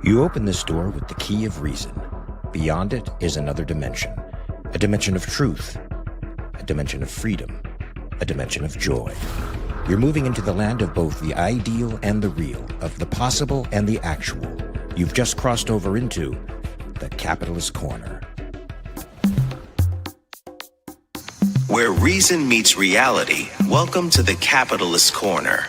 You open this door with the key of reason. Beyond it is another dimension, a dimension of truth, a dimension of freedom, a dimension of joy. You're moving into the land of both the ideal and the real, of the possible and the actual. You've just crossed over into the Capitalist Corner. Where reason meets reality, welcome to the Capitalist Corner.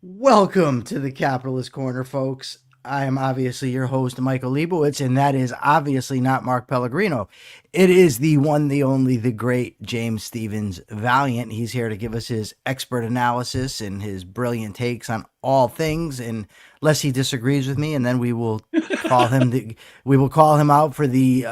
Welcome to the Capitalist Corner, folks. I am obviously your host, Michael Liebowitz, and that is obviously not Mark Pellegrino. It is the one, the only, the great James Stevens Valliant. He's here to give us his expert analysis and his brilliant takes on all things, unless he disagrees with me, and then we will call him out for the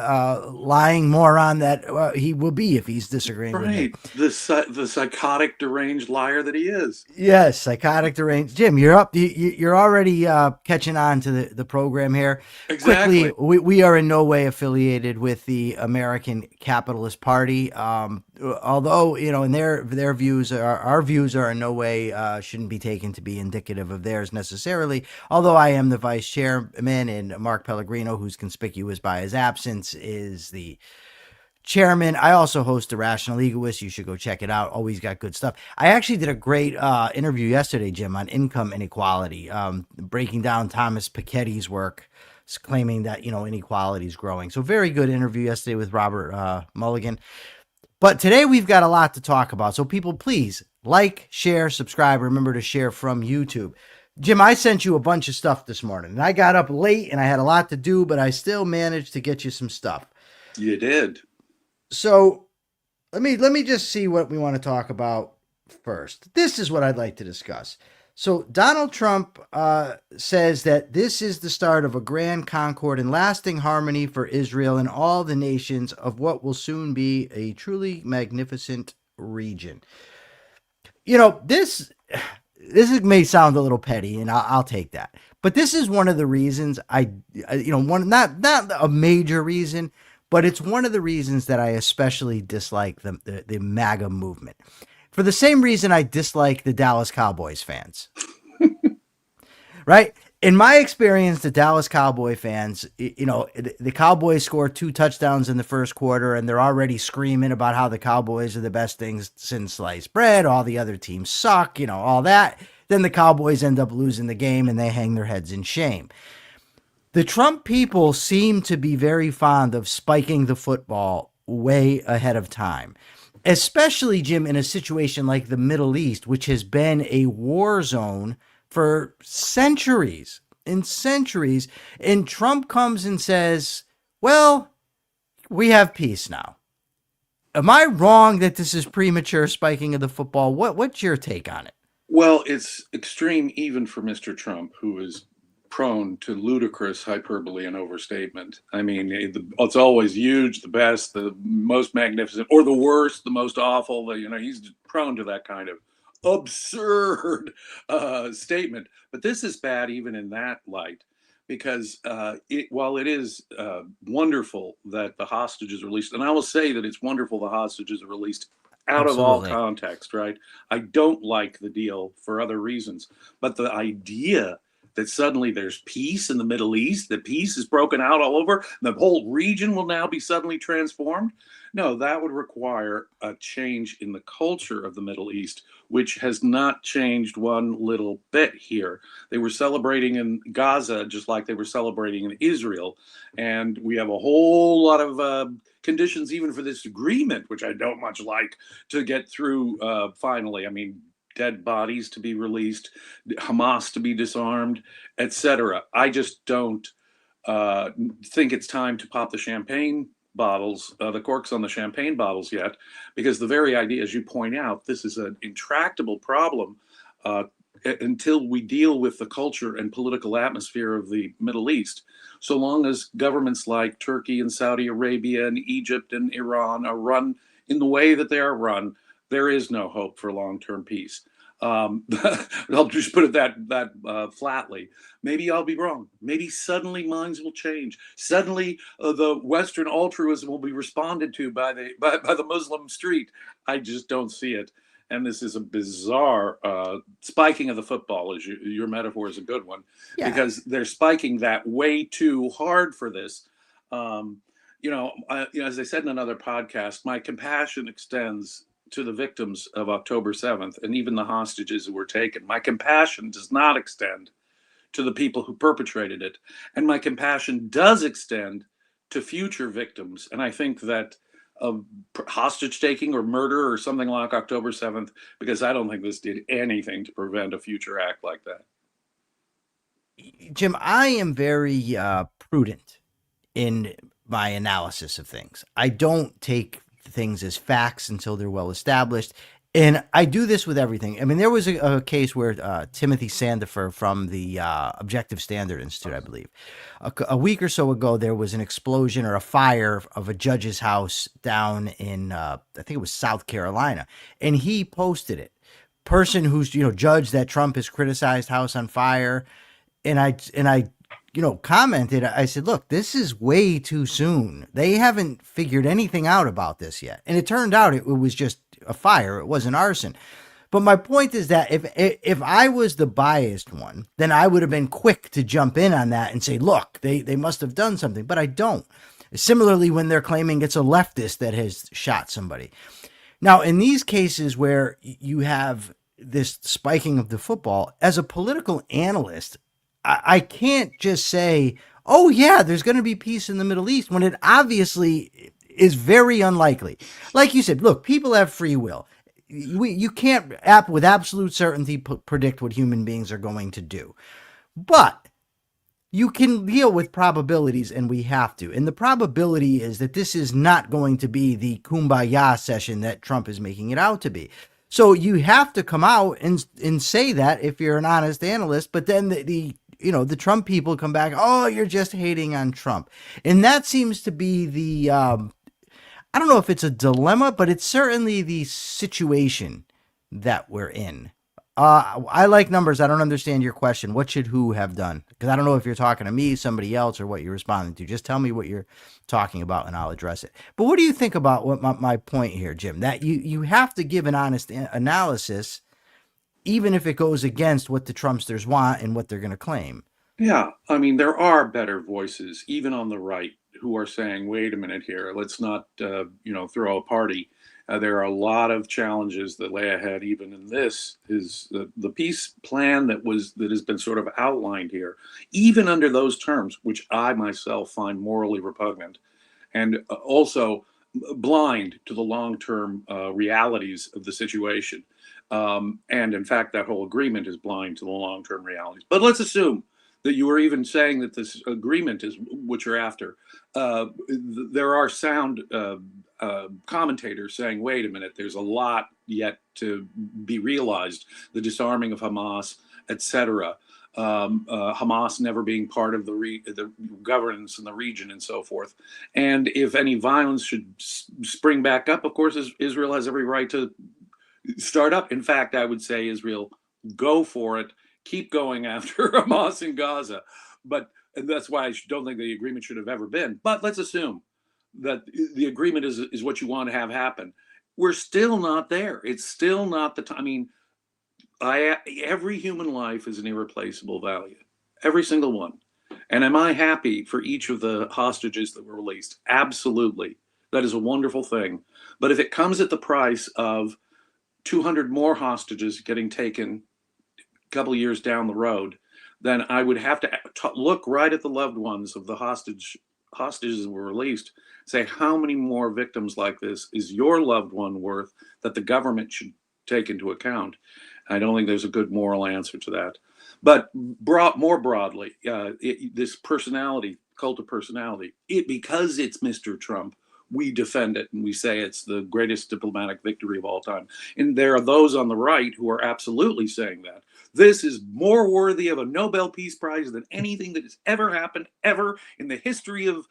lying moron that he will be if he's disagreeing with me. Right, the psychotic, deranged liar that he is. Yes, psychotic, deranged. Jim, you're up. You're already catching on to the program here. Exactly. Quickly, we are in no way affiliated with the American Capitalist Party. Although, in their views, our views are in no way shouldn't be taken to be indicative of theirs necessarily. Although I am the vice chairman and Mark Pellegrino, who's conspicuous by his absence, is the chairman. I also host Irrational Egoist. You should go check it out. Always got good stuff. I actually did a great interview yesterday, Jim, on income inequality, breaking down Thomas Piketty's work, claiming that, inequality is growing. So very good interview yesterday with Robert Mulligan. But today we've got a lot to talk about. So people, please like, share, subscribe. Remember to share from YouTube. Jim, I sent you a bunch of stuff this morning, and I got up late and I had a lot to do, but I still managed to get you some stuff. You did. So let me just see what we want to talk about first. This is what I'd like to discuss. So Donald Trump says that this is the start of a grand concord and lasting harmony for Israel and all the nations of what will soon be a truly magnificent region. This may sound a little petty, and I'll take that. But this is one of the reasons not a major reason, but it's one of the reasons that I especially dislike the MAGA movement. For the same reason I dislike the Dallas Cowboys fans. Right? In my experience, the Dallas Cowboy fans, the Cowboys scored 2 touchdowns in the first quarter, and they're already screaming about how the Cowboys are the best things since sliced bread. All the other teams suck, all that. Then the Cowboys end up losing the game, and they hang their heads in shame. The Trump people seem to be very fond of spiking the football way ahead of time, especially, Jim, in a situation like the Middle East, which has been a war zone for centuries and centuries. And Trump comes and says, well, we have peace now. Am I wrong that this is premature spiking of the football? What's your take on it? Well, it's extreme even for Mr. Trump, who is prone to ludicrous hyperbole and overstatement. I mean, it's always huge, the best, the most magnificent, or the worst, the most awful. He's prone to that kind of absurd statement. But this is bad even in that light, because while it is wonderful that the hostages are released, and I will say that it's wonderful the hostages are released out Absolutely. of all context, right? I don't like the deal for other reasons, but the idea that suddenly there's peace in the Middle East, that peace is broken out all over, the whole region will now be suddenly transformed. No, that would require a change in the culture of the Middle East, which has not changed one little bit here. They were celebrating in Gaza just like they were celebrating in Israel. And we have a whole lot of conditions even for this agreement, which I don't much like, to get through finally. I mean, dead bodies to be released, Hamas to be disarmed, etc. I just don't think it's time to pop the champagne bottles, the corks on the champagne bottles yet, because the very idea, as you point out, this is an intractable problem until we deal with the culture and political atmosphere of the Middle East. So long as governments like Turkey and Saudi Arabia and Egypt and Iran are run in the way that they are run, there is no hope for long-term peace. I'll just put it that flatly. Maybe I'll be wrong. Maybe suddenly minds will change. Suddenly the Western altruism will be responded to by the Muslim street. I just don't see it. and this is a bizarre spiking of the football, as your metaphor is a good one, Yeah. because they're spiking that way too hard for this. As I said in another podcast, my compassion extends to the victims of October 7th and even the hostages who were taken. My compassion does not extend to the people who perpetrated it. And my compassion does extend to future victims. And I think that hostage taking or murder or something like October 7th, because I don't think this did anything to prevent a future act like that. Jim, I am very prudent in my analysis of things. I don't take things as facts until they're well established. And I do this with everything. I mean, there was a case where Timothy Sandifer from the Objective Standard Institute, I believe, a week or so ago, there was an explosion or a fire of a judge's house down in, I think it was South Carolina. And he posted it. Person who's, judge that Trump has criticized house on fire. And I commented, I said, look, this is way too soon. They haven't figured anything out about this yet. And it turned out it was just a fire. It wasn't arson. But my point is that if I was the biased one, then I would have been quick to jump in on that and say, look, they must have done something. But I don't. Similarly, when they're claiming it's a leftist that has shot somebody. Now, in these cases where you have this spiking of the football, as a political analyst, I can't just say, oh, yeah, there's going to be peace in the Middle East when it obviously is very unlikely. Like you said, look, people have free will. You can't with absolute certainty predict what human beings are going to do. But you can deal with probabilities, and we have to. And the probability is that this is not going to be the kumbaya session that Trump is making it out to be. So you have to come out and say that if you're an honest analyst, but then the Trump people come back, oh, you're just hating on Trump. And that seems to be the, I don't know if it's a dilemma, but it's certainly the situation that we're in. I like numbers. I don't understand your question. What should who have done? Because I don't know if you're talking to me, somebody else, or what you're responding to. Just tell me what you're talking about and I'll address it. But what do you think about what my point here, Jim? That you have to give an honest analysis, even if it goes against what the Trumpsters want and what they're going to claim. Yeah, I mean, there are better voices, even on the right, who are saying, wait a minute here, let's not, throw a party. There are a lot of challenges that lay ahead, even in this, is the peace plan that has been sort of outlined here, even under those terms, which I myself find morally repugnant, and also blind to the long-term realities of the situation. And in fact, that whole agreement is blind to the long-term realities. But let's assume that you were even saying that this agreement is what you're after. There are sound commentators saying, wait a minute, there's a lot yet to be realized. The disarming of Hamas, etc. Hamas never being part of the governance in the region and so forth. And if any violence should spring back up, of course, Israel has every right to start up. In fact, I would say Israel, go for it. Keep going after Hamas in Gaza. But that's why I don't think the agreement should have ever been. But let's assume that the agreement is what you want to have happen. We're still not there. It's still not the time. I mean, every human life is an irreplaceable value. Every single one. And am I happy for each of the hostages that were released? Absolutely. That is a wonderful thing. But if it comes at the price of 200 more hostages getting taken couple of years down the road, then I would have to look right at the loved ones of the hostages that were released, say, how many more victims like this is your loved one worth that the government should take into account? I don't think there's a good moral answer to that. But more broadly, this personality, cult of personality, because it's Mr. Trump, we defend it and we say it's the greatest diplomatic victory of all time. And there are those on the right who are absolutely saying that. This is more worthy of a Nobel Peace Prize than anything that has ever happened, ever in the history of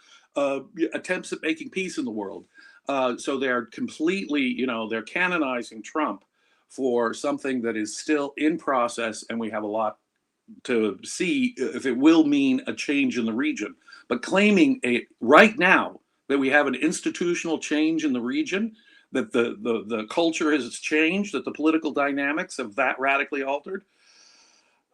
attempts at making peace in the world. So they're completely, they're canonizing Trump for something that is still in process, and we have a lot to see if it will mean a change in the region. But claiming right now that we have an institutional change in the region, that the culture has changed, that the political dynamics have that radically altered.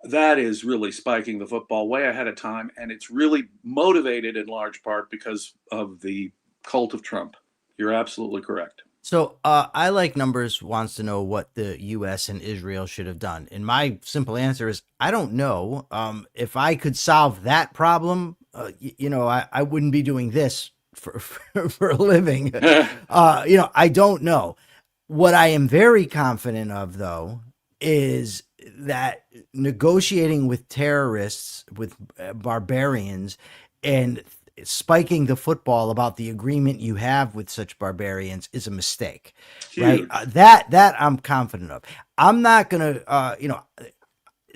That is really spiking the football way ahead of time, and it's really motivated in large part because of the cult of Trump. You're absolutely correct. So I Like Numbers wants to know what the U.S. and Israel should have done. And my simple answer is I don't know. If I could solve that problem, I wouldn't be doing this for a living. I don't know. What I am very confident of, though, is that negotiating with terrorists, with barbarians, and spiking the football about the agreement you have with such barbarians is a mistake. Huge. Right? That I'm confident of. I'm not going to,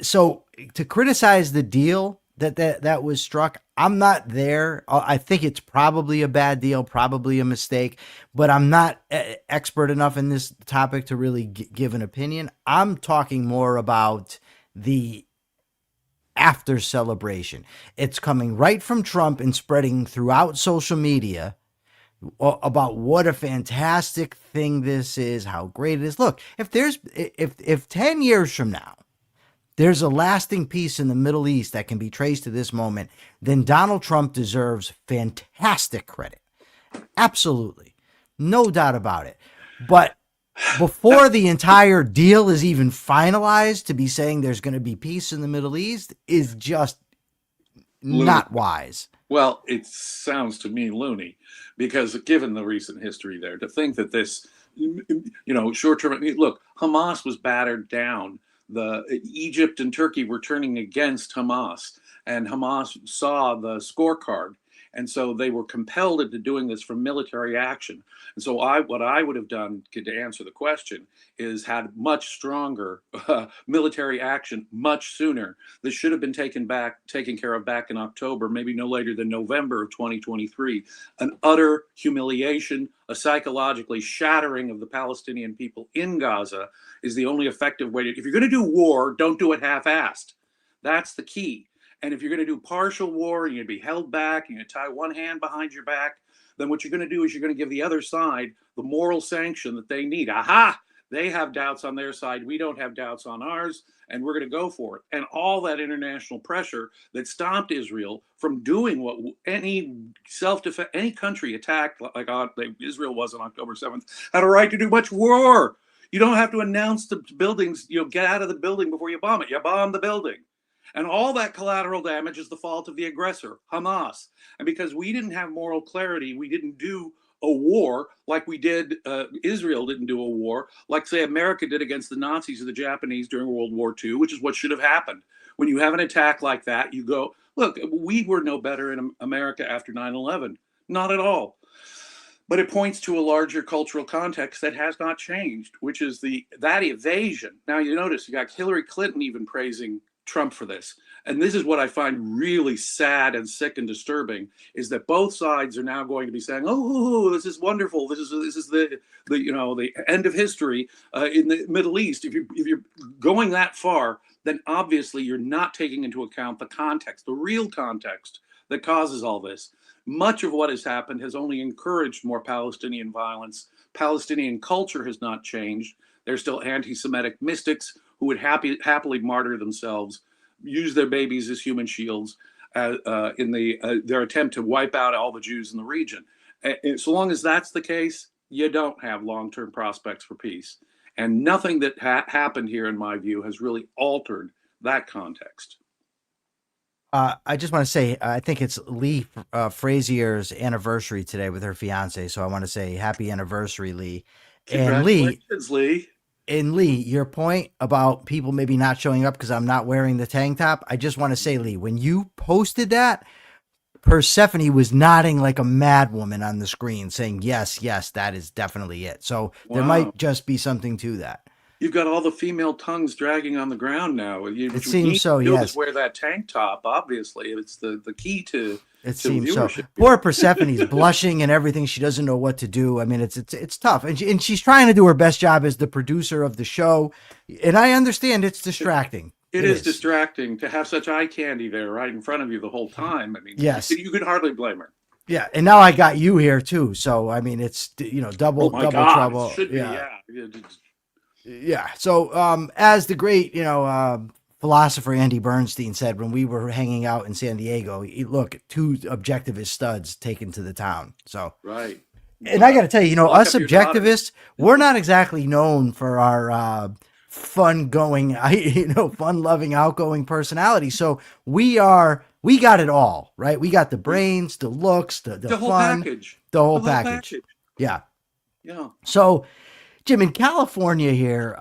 so to criticize the deal that was struck, I'm not there. I think it's probably a bad deal, probably a mistake, but I'm not expert enough in this topic to really give an opinion. I'm talking more about the after celebration. It's coming right from Trump and spreading throughout social media about what a fantastic thing this is, how great it is. Look, if 10 years from now, there's a lasting peace in the Middle East that can be traced to this moment, then Donald Trump deserves fantastic credit. Absolutely. No doubt about it. But before the entire deal is even finalized, to be saying there's going to be peace in the Middle East is just not wise. Well, it sounds to me loony, because given the recent history there, to think that this, short-term, look, Hamas was battered down. Egypt and Turkey were turning against Hamas, and Hamas saw the scorecard, and so they were compelled into doing this from military action. And so what I would have done to answer the question is had much stronger military action much sooner. This should have been taken care of back in October, maybe no later than November of 2023. An utter humiliation, a psychologically shattering of the Palestinian people in Gaza is the only effective way if you're going to do war, don't do it half-assed. That's the key. And if you're going to do partial war, you're going to be held back, you're going to tie one hand behind your back, then what you're going to do is you're going to give the other side the moral sanction that they need. Aha! They have doubts on their side. We don't have doubts on ours, and we're going to go for it. And all that international pressure that stopped Israel from doing what any self-defense, any country attacked like Israel was on October 7th, had a right to do much war. You don't have to announce the buildings, get out of the building before you bomb it. You bomb the building. And all that collateral damage is the fault of the aggressor, Hamas. And because we didn't have moral clarity, we didn't do a war like we did, Israel didn't do a war, like, say, America did against the Nazis or the Japanese during World War II, which is what should have happened. When you have an attack like that, you go, look, we were no better in America after 9/11. Not at all. But it points to a larger cultural context that has not changed, which is that evasion. Now, you notice you got Hillary Clinton even praising Trump for this. And this is what I find really sad and sick and disturbing, is that both sides are now going to be saying, oh, this is wonderful. This is the end of history in the Middle East. If you're going that far, then obviously you're not taking into account the context, the real context that causes all this. Much of what has happened has only encouraged more Palestinian violence. Palestinian culture has not changed. There's still anti-Semitic mystics who would happily martyr themselves, use their babies as human shields in their attempt to wipe out all the Jews in the region. And so long as that's the case, you don't have long-term prospects for peace. And nothing that happened here, in my view, has really altered that context. I just want to say, I think it's Lee Frazier's anniversary today with her fiance. So I want to say happy anniversary, Lee. Congratulations, Lee. And Lee, your point about people maybe not showing up because I'm not wearing the tank top, I just want to say, Lee, when you posted that, Persephone was nodding like a mad woman on the screen saying, yes, that is definitely it. So There might just be something to that. You've got all the female tongues dragging on the ground now. It seems so, yes. Wear that tank top, obviously. It's the key to seems so. viewership. Poor Persephone's blushing and everything. She doesn't know what to do. I mean, it's tough. And she's trying to do her best job as the producer of the show. And I understand it's distracting. It is distracting to have such eye candy there right in front of you the whole time. I mean, yes. You could hardly blame her. Yeah, and now I got you here too. So I mean, it's double Oh my double God, trouble. it should be, Yeah, yeah. yeah. So as the great philosopher Andy Bernstein said when we were hanging out in San Diego, look, two objectivist studs taken to the town. So Right. and I got to tell you, Lock us up your daughter. objectivists, we're not exactly known for our fun-going, fun-loving, outgoing personality. So we got it all, right? We got the brains, the looks, the whole fun, package. the whole package. Yeah. Yeah. So, Jim, in California here,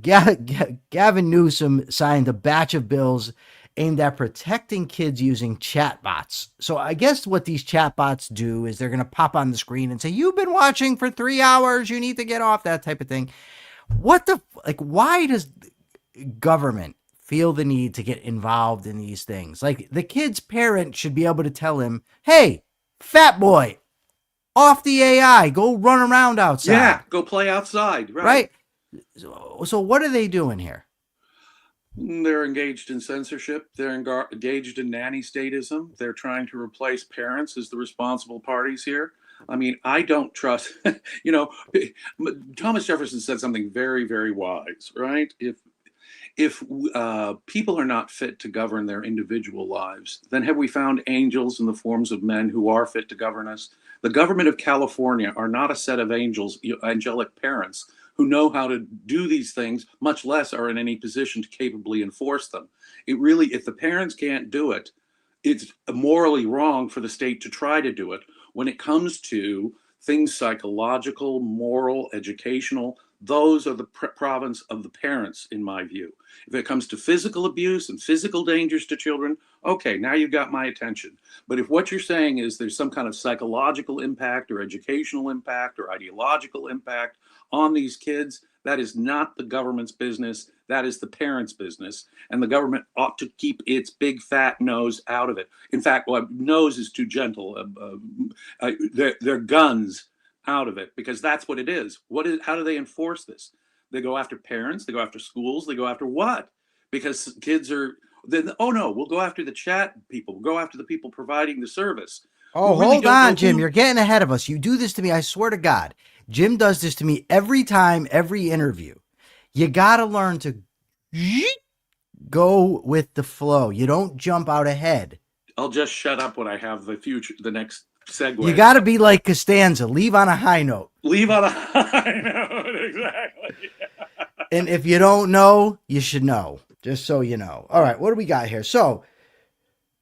Gavin Newsom signed a batch of bills aimed at protecting kids using chatbots. So I guess what these chatbots do is they're going to pop on the screen and say, "You've been watching for 3 hours. You need to get off," that type of thing. Why does government feel the need to get involved in these things? Like, the kid's parent should be able to tell him, "Hey, fat boy, off the AI, go run around outside." Yeah, go play outside. Right? So what are they doing here? They're engaged in censorship. They're engaged in nanny statism. They're trying to replace parents as the responsible parties here. I mean, I don't trust, Thomas Jefferson said something very, very wise, right? If people are not fit to govern their individual lives, then have we found angels in the forms of men who are fit to govern us? The government of California are not a set of angels, angelic parents who know how to do these things, much less are in any position to capably enforce them. It really, if the parents can't do it, it's morally wrong for the state to try to do it. When it comes to things psychological, moral, educational, those are the province of the parents, in my view. If it comes to physical abuse and physical dangers to children, okay, now you've got my attention. But if what you're saying is there's some kind of psychological impact or educational impact or ideological impact on these kids, that is not the government's business. That is the parents' business. And the government ought to keep its big fat nose out of it. In fact, nose is too gentle. Their guns out of it, because that's what it is. How do they enforce this? They go after parents, they go after schools, they go after what? Because kids are then, oh no, we'll go after the chat people, we'll go after the people providing the service. Oh, really, hold on, Jim. You're getting ahead of us. You do this to me. I swear to God. Jim does this to me every time, every interview. You got to learn to go with the flow. You don't jump out ahead. I'll just shut up when I have the next segue. You got to be like Costanza. Leave on a high note. Leave on a high note, exactly. And if you don't know, you should know. Just so you know. All right, what do we got here? So,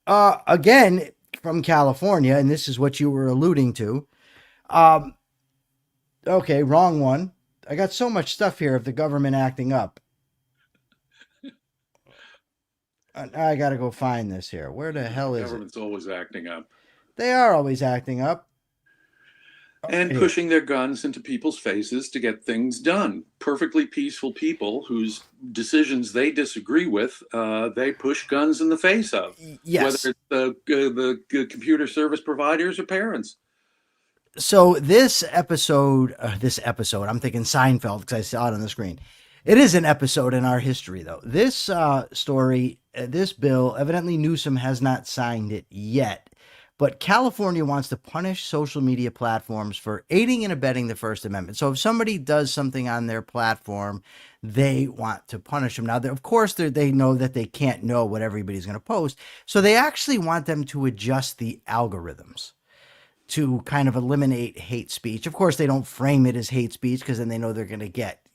again, from California, and this is what you were alluding to. Okay, wrong one. I got so much stuff here of the government acting up. I got to go find this here. Where the hell is it? The government's always acting up. They are always acting up. And pushing their guns into people's faces to get things done. Perfectly peaceful people whose decisions they disagree with, they push guns in the face of. Yes. Whether it's the computer service providers or parents. So this episode, I'm thinking Seinfeld because I saw it on the screen. It is an episode in our history, though. This story, this bill, evidently Newsom has not signed it yet. But California wants to punish social media platforms for aiding and abetting the First Amendment. So if somebody does something on their platform, they want to punish them. Now, of course, they know that they can't know what everybody's going to post. So they actually want them to adjust the algorithms to kind of eliminate hate speech. Of course, they don't frame it as hate speech because then they know they're going to get,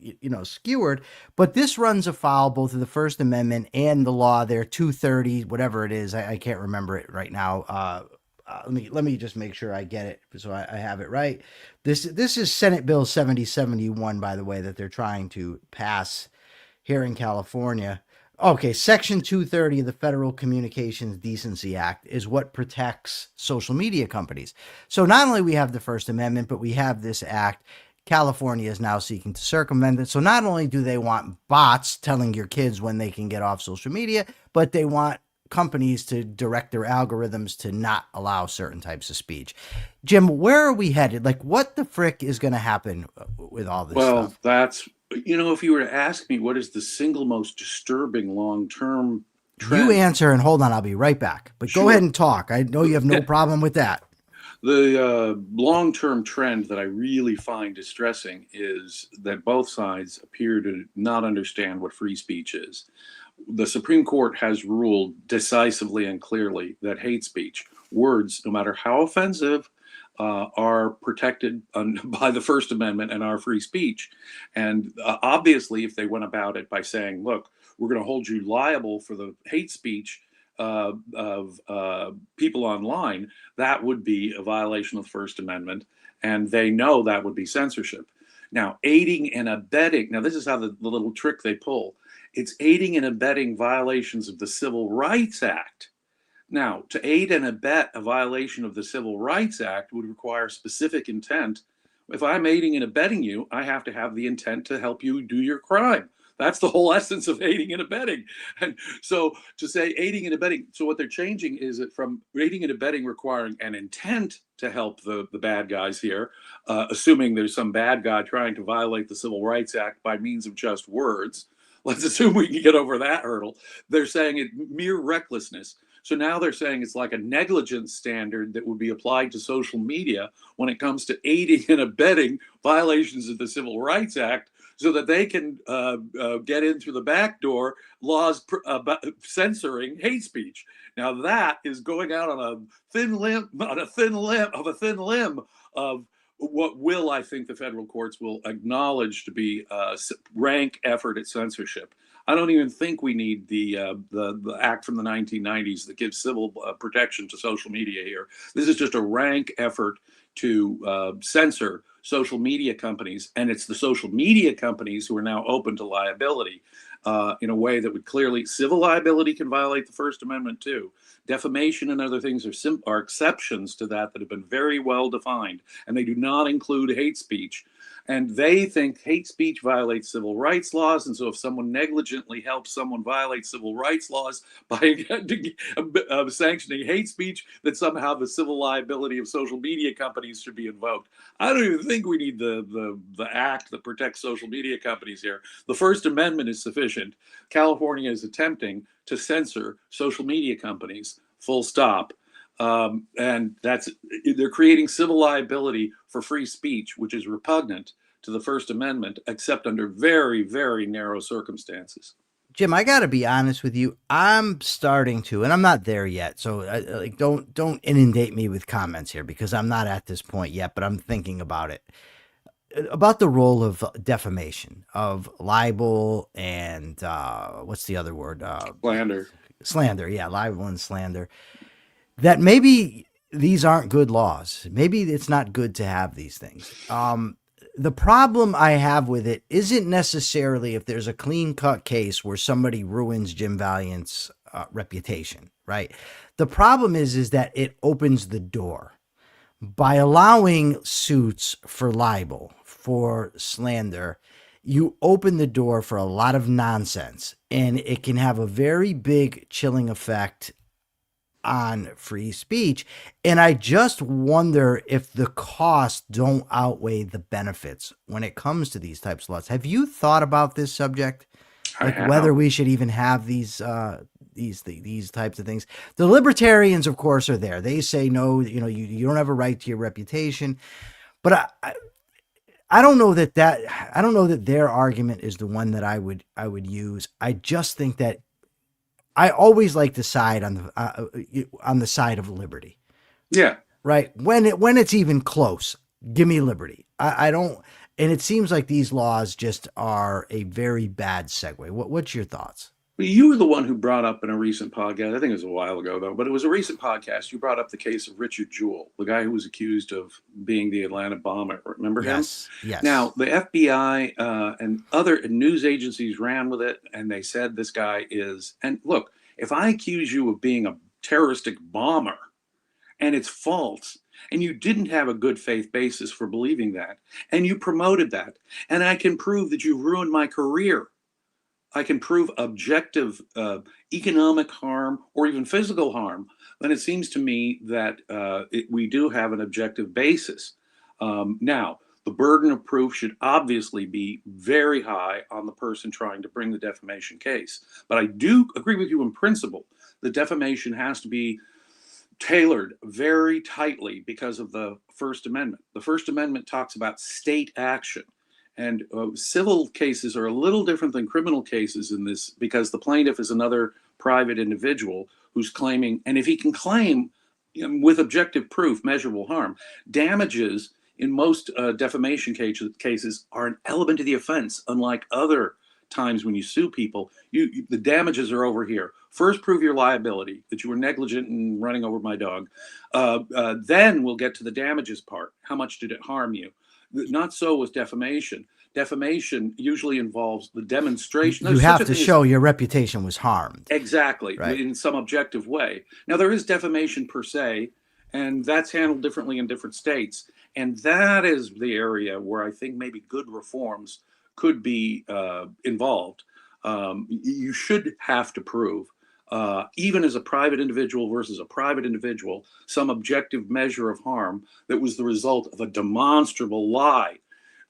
skewered. But this runs afoul both of the First Amendment and the law there, 230, whatever it is. I can't remember it right now. Let me just make sure I get it so I have it right. This is Senate Bill 7071, by the way, that they're trying to pass here in California. Okay, Section 230 of the Federal Communications Decency Act is what protects social media companies. So not only we have the First Amendment, but we have this act. California is now seeking to circumvent it. So not only do they want bots telling your kids when they can get off social media, but they want companies to direct their algorithms to not allow certain types of speech. Jim, where are we headed? Like, what the frick is going to happen with all this stuff? Well, that's, if you were to ask me what is the single most disturbing long-term trend. You answer and hold on, I'll be right back. But Go ahead and talk. I know you have no problem with that. The long-term trend that I really find distressing is that both sides appear to not understand what free speech is. The Supreme Court has ruled decisively and clearly that hate speech, words, no matter how offensive, are protected by the First Amendment and our free speech. And obviously, if they went about it by saying, look, we're going to hold you liable for the hate speech of people online, that would be a violation of the First Amendment. And they know that would be censorship. Now, aiding and abetting, now this is how the little trick they pull. It's aiding and abetting violations of the Civil Rights Act. Now, to aid and abet a violation of the Civil Rights Act would require specific intent. If I'm aiding and abetting you, I have to have the intent to help you do your crime. That's the whole essence of aiding and abetting. And so to say aiding and abetting, so what they're changing is it from aiding and abetting requiring an intent to help the bad guys here, assuming there's some bad guy trying to violate the Civil Rights Act by means of just words. Let's assume we can get over that hurdle. They're saying it mere recklessness. So now they're saying it's like a negligence standard that would be applied to social media when it comes to aiding and abetting violations of the Civil Rights Act, so that they can get in through the back door laws censoring hate speech. Now that is going out on a thin limb of what will, I think, the federal courts will acknowledge to be rank effort at censorship. I don't even think we need the act from the 1990s that gives civil protection to social media here. This is just a rank effort to censor social media companies, and it's the social media companies who are now open to liability in a way that would clearly, civil liability can violate the First Amendment too. Defamation and other things are exceptions to that have been very well defined, and they do not include hate speech. And they think hate speech violates civil rights laws. And so if someone negligently helps someone violate civil rights laws by sanctioning hate speech, that somehow the civil liability of social media companies should be invoked. I don't even think we need the act that protects social media companies here. The First Amendment is sufficient. California is attempting to censor social media companies, full stop. And they're creating civil liability for free speech, which is repugnant to the First Amendment, except under very, very narrow circumstances. Jim, I got to be honest with you. I'm starting to, and I'm not there yet. So don't inundate me with comments here, because I'm not at this point yet, but I'm thinking about it. About the role of defamation, of libel, and what's the other word? Slander. Yeah, libel and slander. That maybe these aren't good laws. Maybe it's not good to have these things. The problem I have with it isn't necessarily if there's a clean-cut case where somebody ruins Jim Valliant's reputation, right? The problem is that it opens the door. By allowing suits for libel, for slander, you open the door for a lot of nonsense, and it can have a very big chilling effect on free speech. And I just wonder if the costs don't outweigh the benefits when it comes to these types of laws. Have you thought about this subject? Like whether we should even have these types of things? The libertarians, of course, are there. They say, no, you don't have a right to your reputation. But I don't know that their argument is the one that I would use. I just think that I always like to side on the side of liberty. Yeah. Right. When it's even close, give me liberty. I don't. And it seems like these laws just are a very bad segue. What's your thoughts? Well, you were the one who brought up in a recent podcast, I think it was a while ago though, but it was a recent podcast. You brought up the case of Richard Jewell, the guy who was accused of being the Atlanta bomber. Remember him? Yes. Now, the FBI and other news agencies ran with it, and they said this guy is, and look, if I accuse you of being a terroristic bomber and it's false, and you didn't have a good faith basis for believing that, and you promoted that, and I can prove that you ruined my career, I can prove objective economic harm or even physical harm, then it seems to me that we do have an objective basis. Now, the burden of proof should obviously be very high on the person trying to bring the defamation case. But I do agree with you in principle that defamation has to be tailored very tightly because of the First Amendment. The First Amendment talks about state action. And civil cases are a little different than criminal cases in this, because the plaintiff is another private individual who's claiming, and if he can claim with objective proof measurable harm, damages in most defamation cases are an element of the offense, unlike other times when you sue people. The damages are over here. First, prove your liability, that you were negligent in running over my dog. Then we'll get to the damages part. How much did it harm you? Not so with defamation. Defamation usually involves the demonstration. You have to show your reputation was harmed. Exactly, right, in some objective way. Now, there is defamation per se, and that's handled differently in different states. And that is the area where I think maybe good reforms could be involved. You should have to prove, even as a private individual versus a private individual, some objective measure of harm that was the result of a demonstrable lie.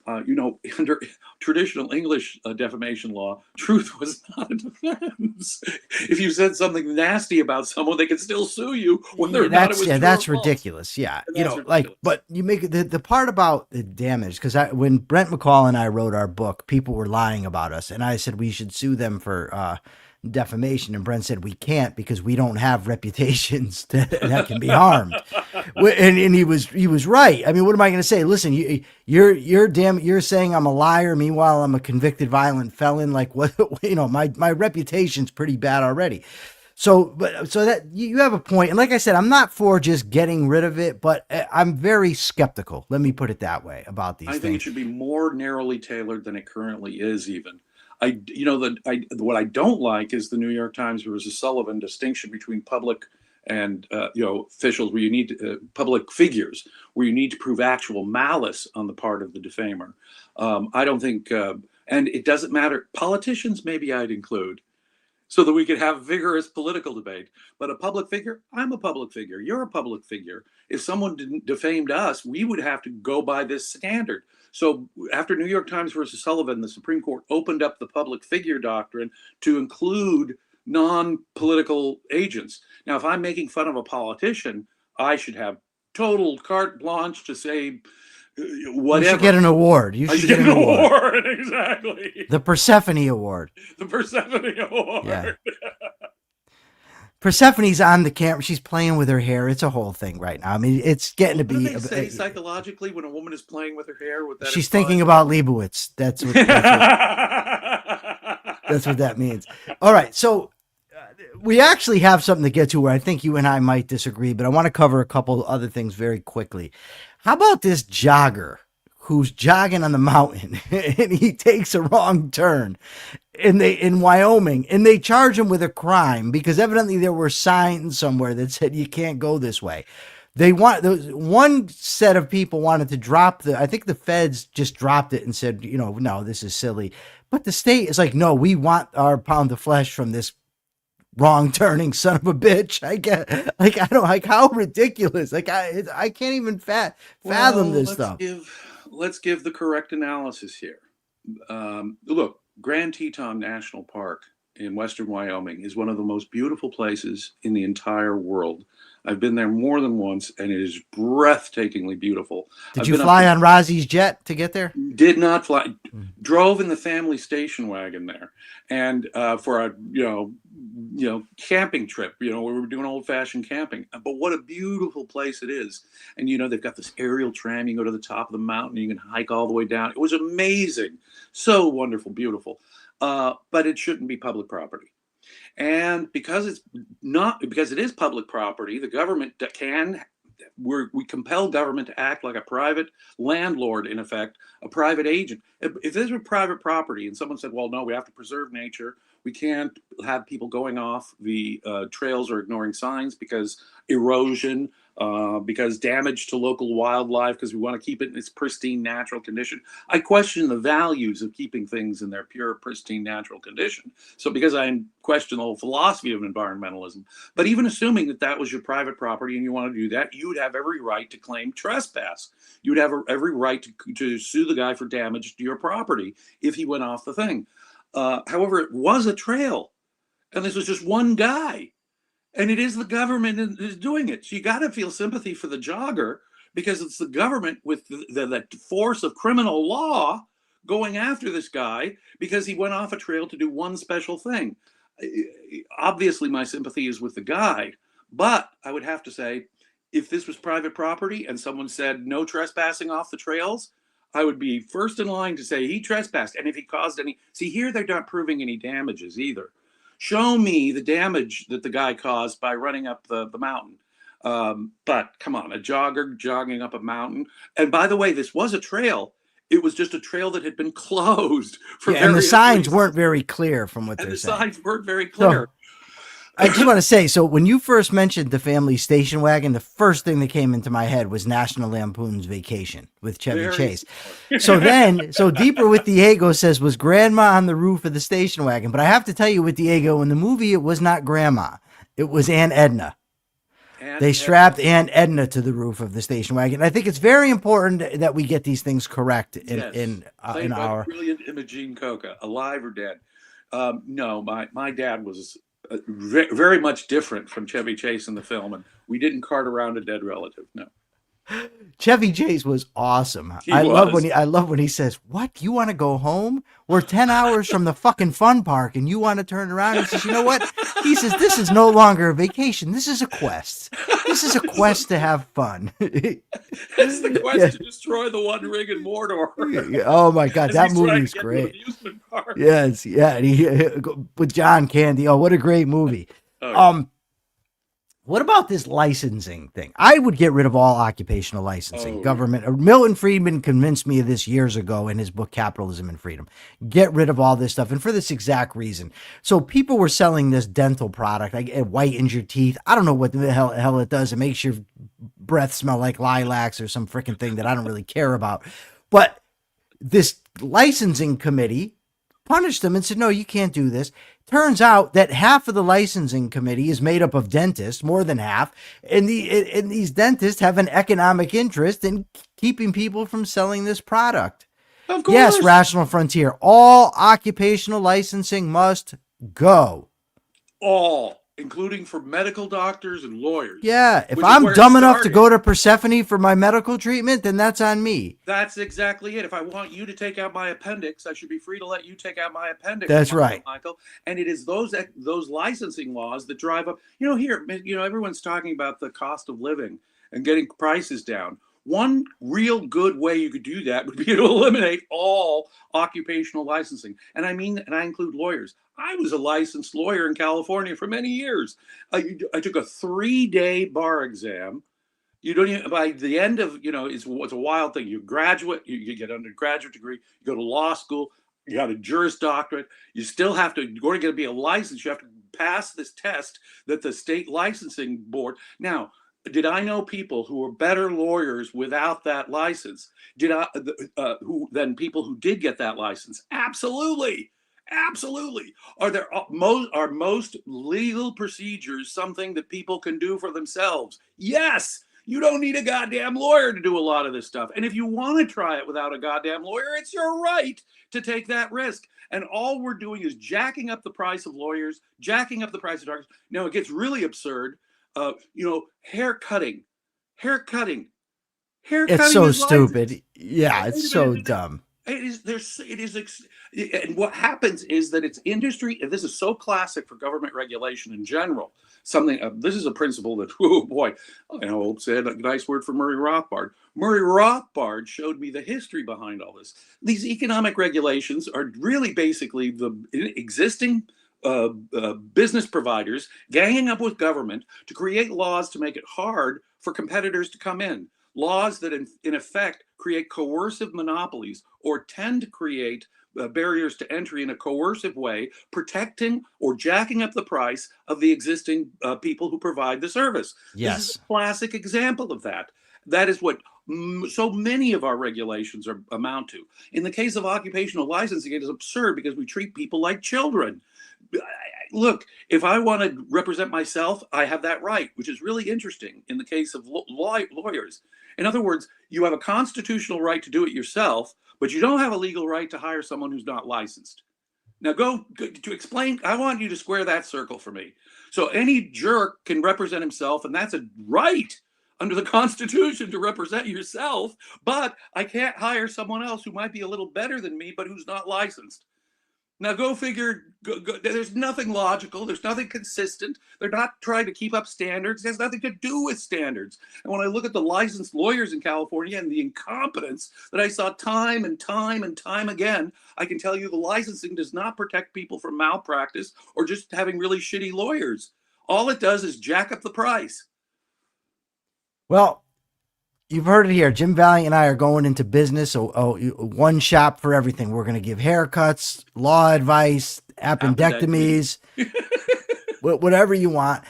Under traditional English defamation law, truth was not a defense. If you said something nasty about someone, they could still sue you, whether or not it was true or that's false. ridiculous. Yeah, Ridiculous. But you make the part about the damage, because when Brent McCall and I wrote our book, people were lying about us, and I said we should sue them for defamation, and Brent said we can't because we don't have reputations that can be harmed. And he was right. I mean, what am I going to say? Listen, you're saying I'm a liar, meanwhile I'm a convicted violent felon. Like, what? My reputation's pretty bad already. So that you have a point. And like I said, I'm not for just getting rid of it, but I'm very skeptical. Let me put it that way about these things. I think it should be more narrowly tailored than it currently is, even. What I don't like is the New York Times versus Sullivan distinction between public and officials, where you need public figures, where you need to prove actual malice on the part of the defamer. I don't think, and it doesn't matter. Politicians, maybe I'd include, so that we could have vigorous political debate. But a public figure, I'm a public figure. You're a public figure. If someone defamed us, we would have to go by this standard. So after New York Times versus Sullivan, the Supreme Court opened up the public figure doctrine to include non-political agents. Now, if I'm making fun of a politician, I should have total carte blanche to say whatever. You should get an award. You should get an award. Exactly. The Persephone Award. The Persephone Award. Yeah. Persephone's on the camera. She's playing with her hair. It's a whole thing right now. I mean, it's getting to be. What do they say psychologically when a woman is playing with her hair? She's thinking about Liebowitz. That's what that means. All right. So we actually have something to get to where I think you and I might disagree, but I want to cover a couple other things very quickly. How about this jogger who's jogging on the mountain and he takes a wrong turn in Wyoming, and they charge him with a crime because evidently there were signs somewhere that said you can't go this way. One set of people wanted to drop I think the feds just dropped it and said, no, this is silly. But the state is like, no, we want our pound of flesh from this wrong turning son of a bitch. I don't like how ridiculous. Like I can't even fathom this stuff. Let's give the correct analysis here. Look, Grand Teton National Park in western Wyoming is one of the most beautiful places in the entire world. I've been there more than once, and it is breathtakingly beautiful. Did you fly on Razi's jet to get there? Did not fly. Drove in the family station wagon there, and for a camping trip. We were doing old-fashioned camping. But what a beautiful place it is! And they've got this aerial tram. You go to the top of the mountain, you can hike all the way down. It was amazing, so wonderful, beautiful. But it shouldn't be public property. And because it is public property, the government we compel government to act like a private landlord, in effect, a private agent. If this were private property and someone said, well, no, we have to preserve nature, we can't have people going off the trails or ignoring signs because erosion, because damage to local wildlife, because we want to keep it in its pristine natural condition. I question the values of keeping things in their pure, pristine natural condition. So because I question the whole philosophy of environmentalism, but even assuming that was your private property and you want to do that, you would have every right to claim trespass. You would have every right to sue the guy for damage to your property if he went off the thing. However, it was a trail, and this was just one guy. And it is the government that is doing it. So you got to feel sympathy for the jogger, because it's the government with the force of criminal law going after this guy because he went off a trail to do one special thing. Obviously, my sympathy is with the guy, but I would have to say, if this was private property and someone said no trespassing off the trails, I would be first in line to say he trespassed. And if he caused any, see here, they're not proving any damages either. Show me the damage that the guy caused by running up the mountain. But come on, a jogger jogging up a mountain. And by the way, this was a trail. It was just a trail that had been closed for and the various signs reasons. weren't very clear from what And they're the saying. signs weren't very clear. I just want to say, so when you first mentioned the family station wagon, the first thing that came into my head was National Lampoon's Vacation with Chevy Very Chase. So Deeper with Diego says, was grandma on the roof of the station wagon? But I have to tell you, with Diego, in the movie, it was not grandma. It was Aunt Edna. They strapped Aunt Edna to the roof of the station wagon. I think it's very important that we get these things correct in our brilliant Imogene Coca, alive or dead. No, my dad was very much different from Chevy Chase in the film, and we didn't cart around a dead relative. No. Chevy Chase was awesome. I love when he says, "What? You want to go home? We're 10 hours from the fucking fun park, and you want to turn around?" He says, "You know what?" He says, "This is no longer a vacation. This is a quest. This is a quest to have fun." It's the quest to destroy the One Ring in Mordor. Oh my God, that movie's great. Yes, yeah, and he with John Candy. Oh, what a great movie. Oh, yeah. What about this licensing thing? I would get rid of all occupational licensing. Government. Yeah. Milton Friedman convinced me of this years ago in his book, Capitalism and Freedom. Get rid of all this stuff. And for this exact reason. So people were selling this dental product. Like, it whitens your teeth. I don't know what the hell it does. It makes your breath smell like lilacs or some freaking thing that I don't really care about. But this licensing committee punished them and said, no, you can't do this. Turns out that half of the licensing committee is made up of dentists, more than half, and these dentists have an economic interest in keeping people from selling this product. Of course. Yes, Rational Frontier. All occupational licensing must go. All, including for medical doctors and lawyers. Yeah, if I'm dumb enough to go to Persephone for my medical treatment, then that's on me. That's exactly it. If I want you to take out my appendix, I should be free to let you take out my appendix. That's right, Michael. And it is those licensing laws that drive up. Everyone's talking about the cost of living and getting prices down. One real good way you could do that would be to eliminate all occupational licensing. And I include lawyers. I was a licensed lawyer in California for many years. I took a 3-day bar exam. You don't even, by the end of, it's a wild thing. You graduate, you get an undergraduate degree, you go to law school, you got a Juris Doctorate. You still have to, in order to be a license, you have to pass this test that the state licensing board. Now, did I know people who were better lawyers without that license? Than people who did get that license? Absolutely. Absolutely. Are most legal procedures something that people can do for themselves? Yes. You don't need a goddamn lawyer to do a lot of this stuff. And if you want to try it without a goddamn lawyer, it's your right to take that risk. And all we're doing is jacking up the price of lawyers, jacking up the price of doctors. Now, it gets really absurd. Hair cutting. It's so stupid. Yeah, it's so dumb. And what happens is that it's industry, and this is so classic for government regulation in general. This is a principle that, oh boy, I hope said a nice word for Murray Rothbard. Murray Rothbard showed me the history behind all this. These economic regulations are really basically the existing business providers ganging up with government to create laws to make it hard for competitors to come in. Laws that, in effect, create coercive monopolies or tend to create barriers to entry in a coercive way, protecting or jacking up the price of the existing people who provide the service. Yes. This is a classic example of that. That is what so many of our regulations amount to. In the case of occupational licensing, it is absurd because we treat people like children. Look, if I want to represent myself, I have that right, which is really interesting in the case of lawyers. In other words, you have a constitutional right to do it yourself, but you don't have a legal right to hire someone who's not licensed. Now go to explain. I want you to square that circle for me. So any jerk can represent himself, and that's a right under the Constitution to represent yourself. But I can't hire someone else who might be a little better than me, but who's not licensed. Now go figure. There's nothing logical. There's nothing consistent. They're not trying to keep up standards. It has nothing to do with standards. And when I look at the licensed lawyers in California and the incompetence that I saw time and time and time again, I can tell you the licensing does not protect people from malpractice or just having really shitty lawyers. All it does is jack up the price. Well, you've heard it here. Jim Valliant and I are going into business. One shop for everything. We're going to give haircuts, law advice, appendectomies, whatever you want.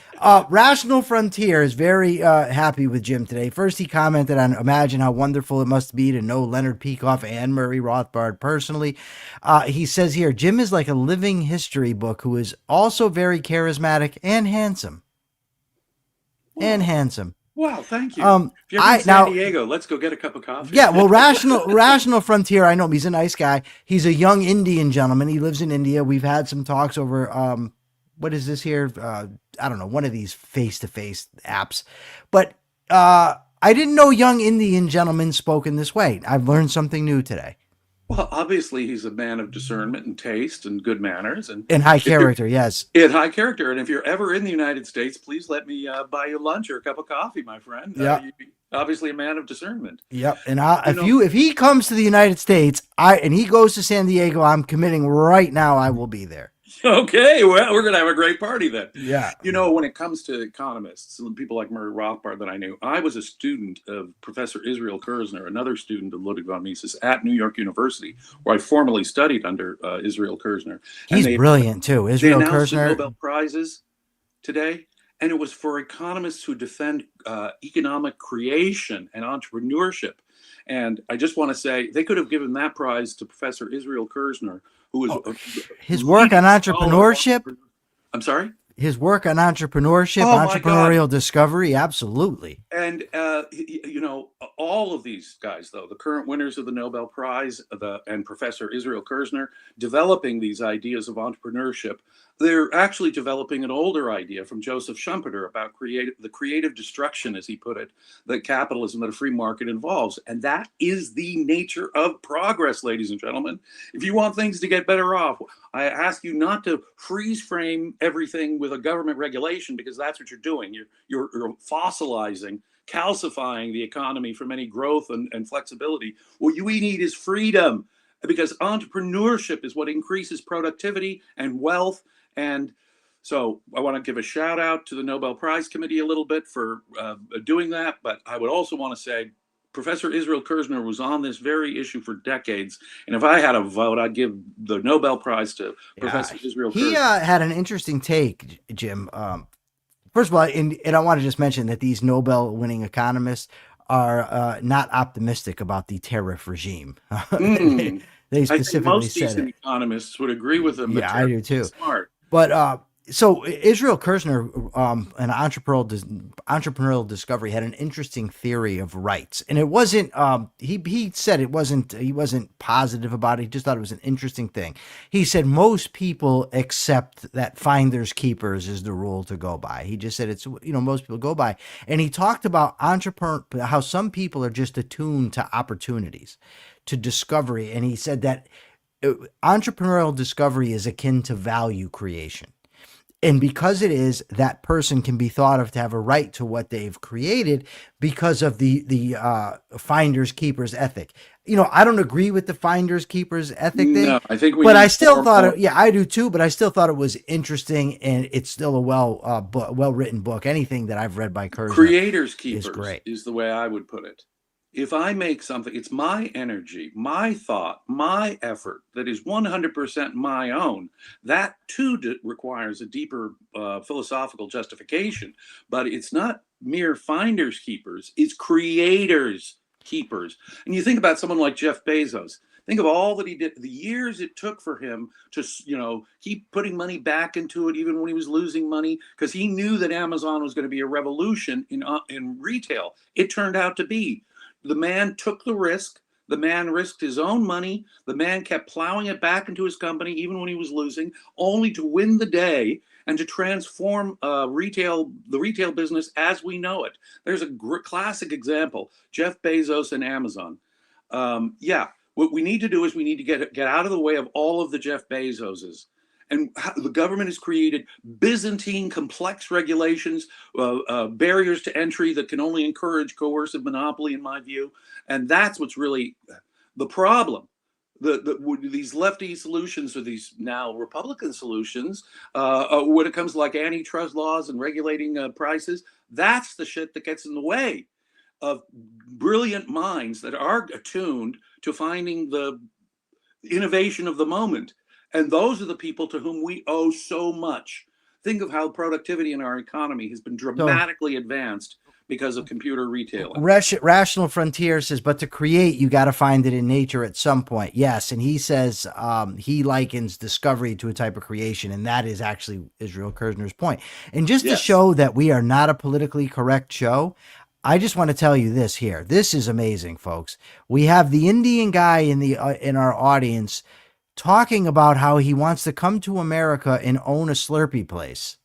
Rational Frontier is very happy with Jim today. First, he commented on imagine how wonderful it must be to know Leonard Peikoff and Murray Rothbard personally. He says here, Jim is like a living history book who is also very charismatic and handsome. Wow, thank you. If you're in San Diego, let's go get a cup of coffee. Yeah, well, Rational Frontier, I know him. He's a nice guy. He's a young Indian gentleman. He lives in India. We've had some talks over, what is this here? I don't know, one of these face-to-face apps. But I didn't know young Indian gentlemen spoke in this way. I've learned something new today. Well, obviously, he's a man of discernment and taste and good manners. And high character, yes. In high character. And if you're ever in the United States, please let me buy you lunch or a cup of coffee, my friend. Yeah. You're obviously a man of discernment. Yep. And if he comes to the United States and he goes to San Diego, I'm committing right now I will be there. Okay, well, we're going to have a great party then. Yeah. You know, when it comes to economists, people like Murray Rothbard that I knew, I was a student of Professor Israel Kirzner, another student of Ludwig von Mises at New York University, where I formerly studied under Israel Kirzner. He's brilliant too. Israel Kirzner. They announced the Kirzner. Nobel Prizes today, and it was for economists who defend economic creation and entrepreneurship. And I just want to say they could have given that prize to Professor Israel Kirzner, who was his work on entrepreneurship. I'm sorry? His work on entrepreneurship, entrepreneurial discovery, absolutely. And, you know, all of these guys, though, the current winners of the Nobel Prize and Professor Israel Kirzner, developing these ideas of entrepreneurship, they're actually developing an older idea from Joseph Schumpeter about the creative destruction, as he put it, that capitalism, that a free market involves. And that is the nature of progress, ladies and gentlemen. If you want things to get better off, I ask you not to freeze frame everything with a government regulation, because that's what you're doing. You're fossilizing, calcifying the economy from any growth and flexibility. What we need is freedom, because entrepreneurship is what increases productivity and wealth. And so I want to give a shout out to the Nobel Prize Committee a little bit for doing that. But I would also want to say Professor Israel Kirzner was on this very issue for decades. And if I had a vote, I'd give the Nobel Prize to Professor Israel Kirzner. He had an interesting take, Jim. First of all, and I want to just mention that these Nobel-winning economists are not optimistic about the tariff regime. They specifically I think most said decent economists would agree with them. Yeah, I do too. Smart. But so Israel Kirzner, an entrepreneurial discovery, had an interesting theory of rights, and it wasn't. He said it wasn't. He wasn't positive about it. He just thought it was an interesting thing. He said most people accept that finders keepers is the rule to go by. He just said it's most people go by, and he talked about how some people are just attuned to opportunities, to discovery, and he said that entrepreneurial discovery is akin to value creation. And because it is, that person can be thought of to have a right to what they've created because of the finders keepers ethic. I don't agree with the finders keepers ethic thing. No, I think I still thought I do too, but I still thought it was interesting, and it's still a well-written book. Anything that I've read by Kirzner Creators keepers is great. Is the way I would put it. If I make something, it's my energy, my thought, my effort that is 100% my own. That too requires a deeper philosophical justification, but it's not mere finders keepers, it's creators keepers. And you think about someone like Jeff Bezos. Think of all that he did, the years it took for him to, keep putting money back into it, even when he was losing money, because he knew that Amazon was going to be a revolution in retail. It turned out to be. The man took the risk. The man risked his own money. The man kept plowing it back into his company, even when he was losing, only to win the day and to transform the retail business as we know it. There's a classic example: Jeff Bezos and Amazon. What we need to do is we need to get out of the way of all of the Jeff Bezoses. And the government has created Byzantine, complex regulations, barriers to entry that can only encourage coercive monopoly, in my view. And that's what's really the problem. These lefty solutions, or these now Republican solutions, when it comes to like antitrust laws and regulating prices, that's the shit that gets in the way of brilliant minds that are attuned to finding the innovation of the moment. And those are the people to whom we owe so much. Think of how productivity in our economy has been dramatically advanced because of computer retailing. Rational Frontier says, but to create, you got to find it in nature at some point. Yes. And he says he likens discovery to a type of creation. And that is actually Israel Kirzner's point. And just to show that we are not a politically correct show, I just want to tell you this here. This is amazing, folks. We have the Indian guy in our audience talking about how he wants to come to America and own a Slurpee place.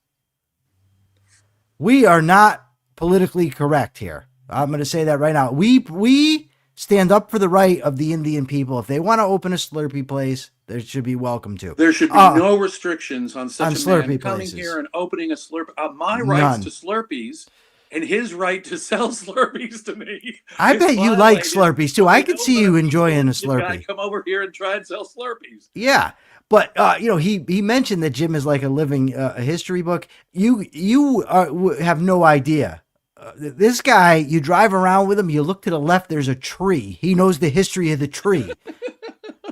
We are not politically correct here. I'm going to say that right now. We stand up for the right of the Indian people. If they want to open a Slurpee place, they should be welcome to. There should be no restrictions on such a Slurpee man coming places. Here and opening a Slurpee. My rights to Slurpees and his right to sell Slurpees to me. I bet you like Slurpees too. I could see you enjoying a Slurpee. Come over here and try and sell Slurpees. Yeah. But, he mentioned that Jim is like a living history book. You have no idea. This guy, you drive around with him, you look to the left, there's a tree. He knows the history of the tree.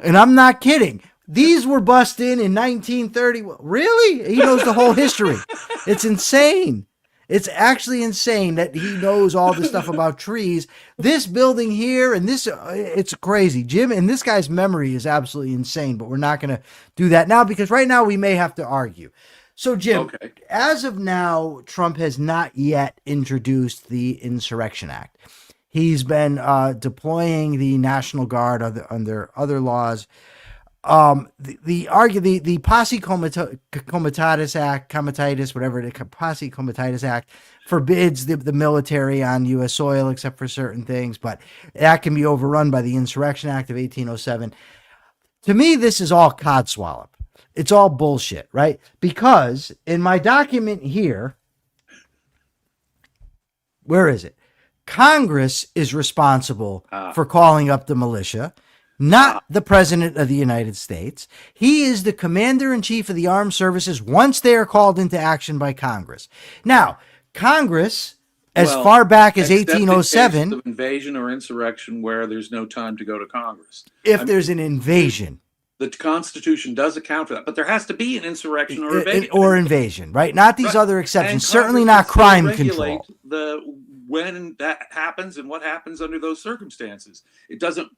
And I'm not kidding. These were bust in 1930. Really? He knows the whole history. It's insane. It's actually insane that he knows all this stuff about trees. This building here and this, it's crazy. Jim, and this guy's memory is absolutely insane, but we're not going to do that now because right now we may have to argue. So, Jim, as of now, Trump has not yet introduced the Insurrection Act. He's been deploying the National Guard under other laws. The Posse Comitatus Act, Posse Comitatus Act forbids the military on U.S. soil except for certain things, but that can be overrun by the Insurrection Act of 1807. To me, this is all codswallop. It's all bullshit, right? Because in my document here, where is it? Congress is responsible for calling up the militia, not the President of the United States. He is the commander-in-chief of the armed services once they are called into action by Congress. Now, Congress, as far back as 1807... in case of invasion or insurrection where there's no time to go to Congress. There's an invasion. The Constitution does account for that, but there has to be an insurrection or invasion. Or invasion, right? Not these other exceptions. Certainly not crime control. When that happens and what happens under those circumstances. It doesn't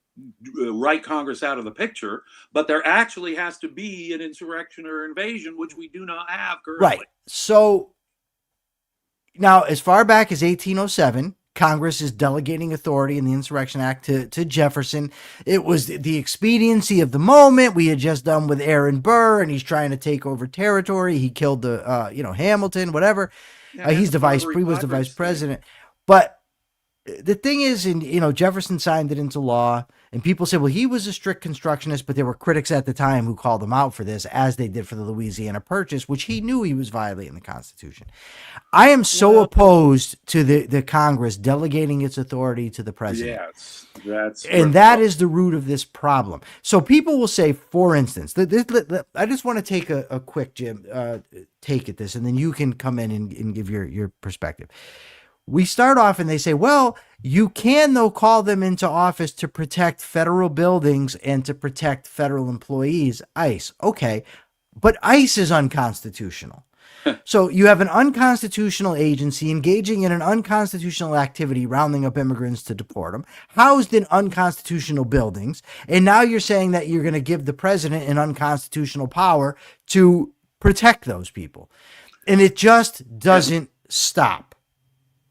write Congress out of the picture, but there actually has to be an insurrection or invasion, which we do not have currently. Right. So now, as far back as 1807, Congress is delegating authority in the Insurrection Act to Jefferson. It was the expediency of the moment. We had just done with Aaron Burr, and he's trying to take over territory. He killed the, Hamilton, whatever. He was the vice president. But the thing is, Jefferson signed it into law, and people say, well, he was a strict constructionist, but there were critics at the time who called him out for this, as they did for the Louisiana Purchase, which he knew he was violating the Constitution. I am so opposed to the Congress delegating its authority to the president. Yes, that is the root of this problem. So people will say, for instance, I just want to take a quick, Jim, take at this, and then you can come in and give your perspective. We start off and they say, well, you can, though, call them into office to protect federal buildings and to protect federal employees, ICE. Okay, but ICE is unconstitutional. So you have an unconstitutional agency engaging in an unconstitutional activity, rounding up immigrants to deport them, housed in unconstitutional buildings, and now you're saying that you're going to give the president an unconstitutional power to protect those people. And it just doesn't stop.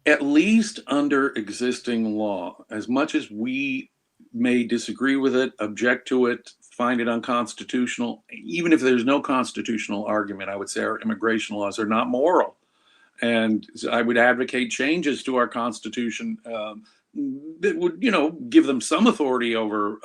At least under existing law, as much as we may disagree with it, object to it, find it unconstitutional. Even if there's no constitutional argument, I would say our immigration laws are not moral. And I would advocate changes to our Constitution that would, give them some authority over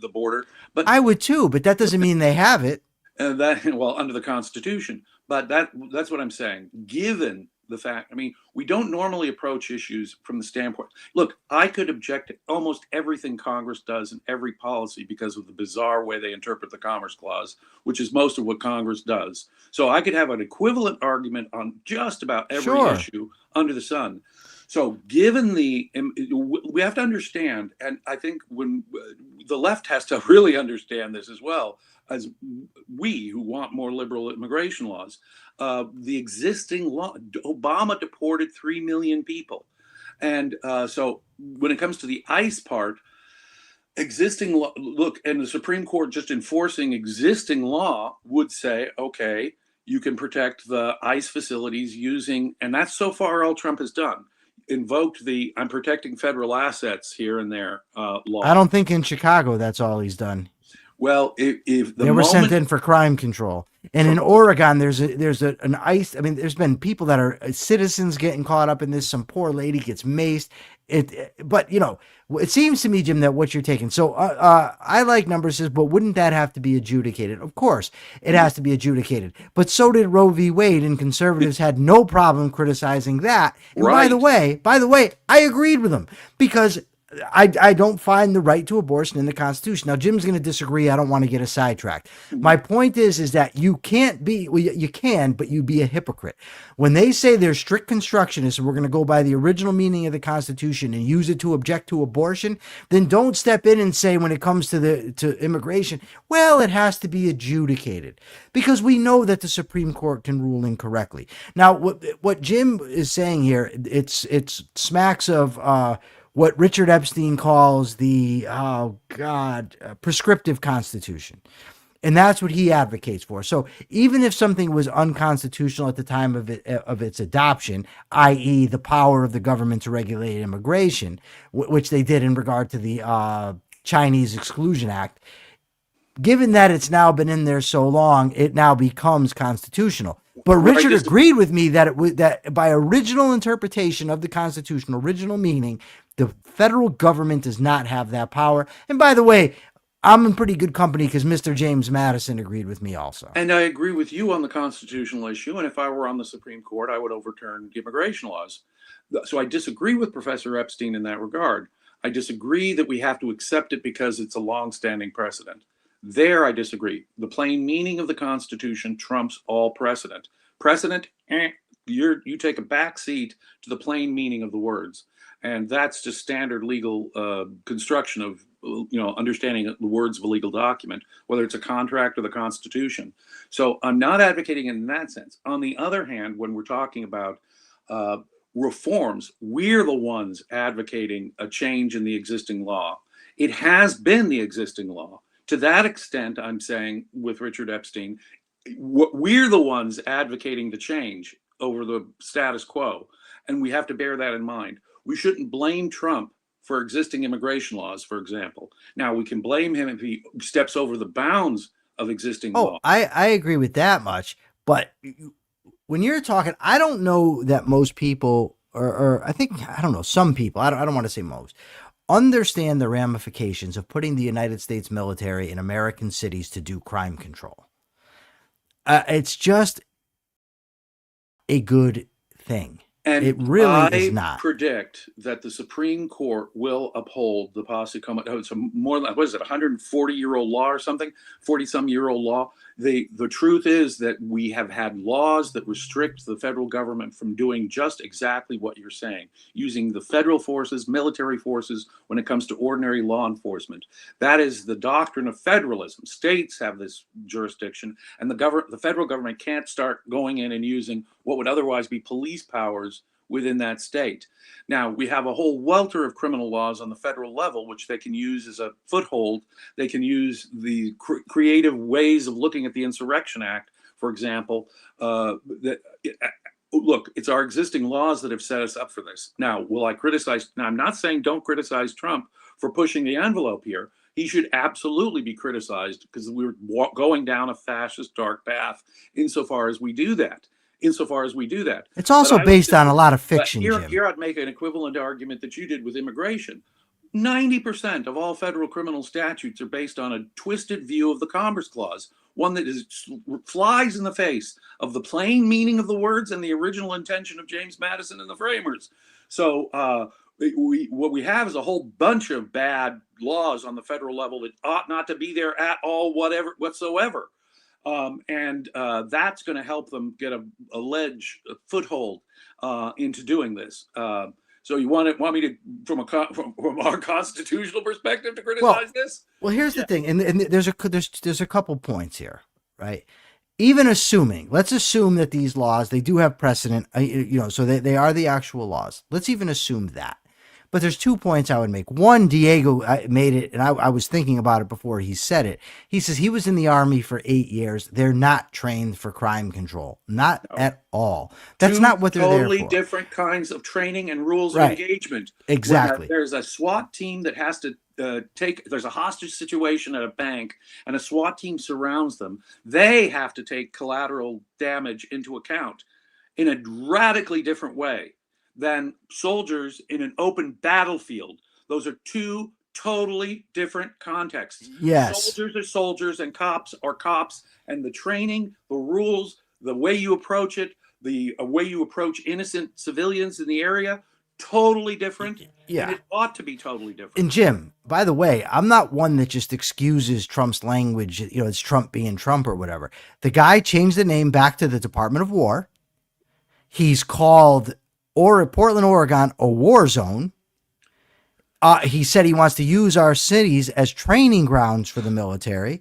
the border. But I would too, but that doesn't mean they have it. Under the Constitution. But that's what I'm saying. Given the fact, we don't normally approach issues from the standpoint. Look, I could object to almost everything Congress does in every policy because of the bizarre way they interpret the Commerce Clause, which is most of what Congress does. So I could have an equivalent argument on just about every issue under the sun. So given we have to understand, and I think when the left has to really understand this as well, as we who want more liberal immigration laws, the existing law, Obama deported 3 million people. And so when it comes to the ICE part, existing law, look, and the Supreme Court just enforcing existing law would say, okay, you can protect the ICE facilities using, and that's so far all Trump has done, invoked the I'm protecting federal assets here and there law. I don't think in Chicago that's all he's done. Well, if they were sent in for crime control, and in Oregon, there's an ICE. There's been people that are citizens getting caught up in this. Some poor lady gets maced. But it seems to me, Jim, that what you're taking. So I like numbers, but wouldn't that have to be adjudicated? Of course, it has to be adjudicated. But so did Roe v. Wade, and conservatives had no problem criticizing that. And right. By the way, I agreed with them because I don't find the right to abortion in the Constitution. Now, Jim's going to disagree. I don't want to get us sidetracked. My point is that you can't be, well, you can, but you be a hypocrite. When they say they're strict constructionists and we're going to go by the original meaning of the Constitution and use it to object to abortion, then don't step in and say when it comes to immigration, well, it has to be adjudicated, because we know that the Supreme Court can rule incorrectly. Now, what Jim is saying here, it's smacks of what Richard Epstein calls the, prescriptive constitution. And that's what he advocates for. So even if something was unconstitutional at the time of its adoption, i.e. the power of the government to regulate immigration, which they did in regard to the Chinese Exclusion Act, given that it's now been in there so long, it now becomes constitutional. But Richard agreed with me that that by original interpretation of the Constitution, original meaning, the federal government does not have that power. And by the way, I'm in pretty good company because Mr. James Madison agreed with me also. And I agree with you on the constitutional issue. And if I were on the Supreme Court, I would overturn the immigration laws. So I disagree with Professor Epstein in that regard. I disagree that we have to accept it because it's a longstanding precedent. There, I disagree. The plain meaning of the Constitution trumps all precedent. Precedent, you take a back seat to the plain meaning of the words. And that's just standard legal construction of, understanding the words of a legal document, whether it's a contract or the Constitution. So I'm not advocating it in that sense. On the other hand, when we're talking about reforms, we're the ones advocating a change in the existing law. It has been the existing law. To that extent, I'm saying with Richard Epstein, we're the ones advocating the change over the status quo. And we have to bear that in mind. We shouldn't blame Trump for existing immigration laws, for example. Now, we can blame him if he steps over the bounds of existing law. I agree with that much. But when you're talking, I don't know that most people, or I think, I don't know, some people, I don't want to say most, understand the ramifications of putting the United States military in American cities to do crime control. It's just a good thing. And it really is not. I predict that the Supreme Court will uphold the posse comitatus. It's a more than, what is it, 140-year-old law or something? 40-some-year-old law. The truth is that we have had laws that restrict the federal government from doing just exactly what you're saying, using the federal forces, military forces, when it comes to ordinary law enforcement. That is the doctrine of federalism. States have this jurisdiction, and the federal government can't start going in and using what would otherwise be police powers within that state. Now, we have a whole welter of criminal laws on the federal level, which they can use as a foothold. They can use the creative ways of looking at the Insurrection Act, for example. Look, it's our existing laws that have set us up for this. Now, will I criticize? Now, I'm not saying don't criticize Trump for pushing the envelope here. He should absolutely be criticized because we're going down a fascist dark path insofar as we do that. It's also based on a lot of but fiction, here, Jim. here I'd make an equivalent argument that you did with immigration. 90% of all federal criminal statutes are based on a twisted view of the Commerce Clause, one that flies in the face of the plain meaning of the words and the original intention of James Madison and the framers. So what we have is a whole bunch of bad laws on the federal level that ought not to be there at all, whatsoever. And that's going to help them get a foothold into doing this. So you want me to, from our constitutional perspective, to criticize this? Well, here's the thing, and there's a couple points here, right? Even let's assume that these laws, they do have precedent, so they are the actual laws. Let's even assume that. But there's 2 points I would make. One, Diego made it, and I was thinking about it before he said it. He says he was in the Army for 8 years. They're not trained for crime control. Not at all. That's not what they're there for. Totally different kinds of training and rules of engagement. Exactly. There's a SWAT team that has to there's a hostage situation at a bank, and a SWAT team surrounds them. They have to take collateral damage into account in a radically different way than soldiers in an open battlefield. Those are two totally different contexts. Yes. Soldiers are soldiers and cops are cops, and the training, the rules, the way you approach it, the way you approach innocent civilians in the area, totally different. Yeah. And it ought to be totally different. And Jim, by the way, I'm not one that just excuses Trump's language, it's Trump being Trump or whatever. The guy changed the name back to the Department of War. He's called Portland, Oregon, a war zone. He said he wants to use our cities as training grounds for the military,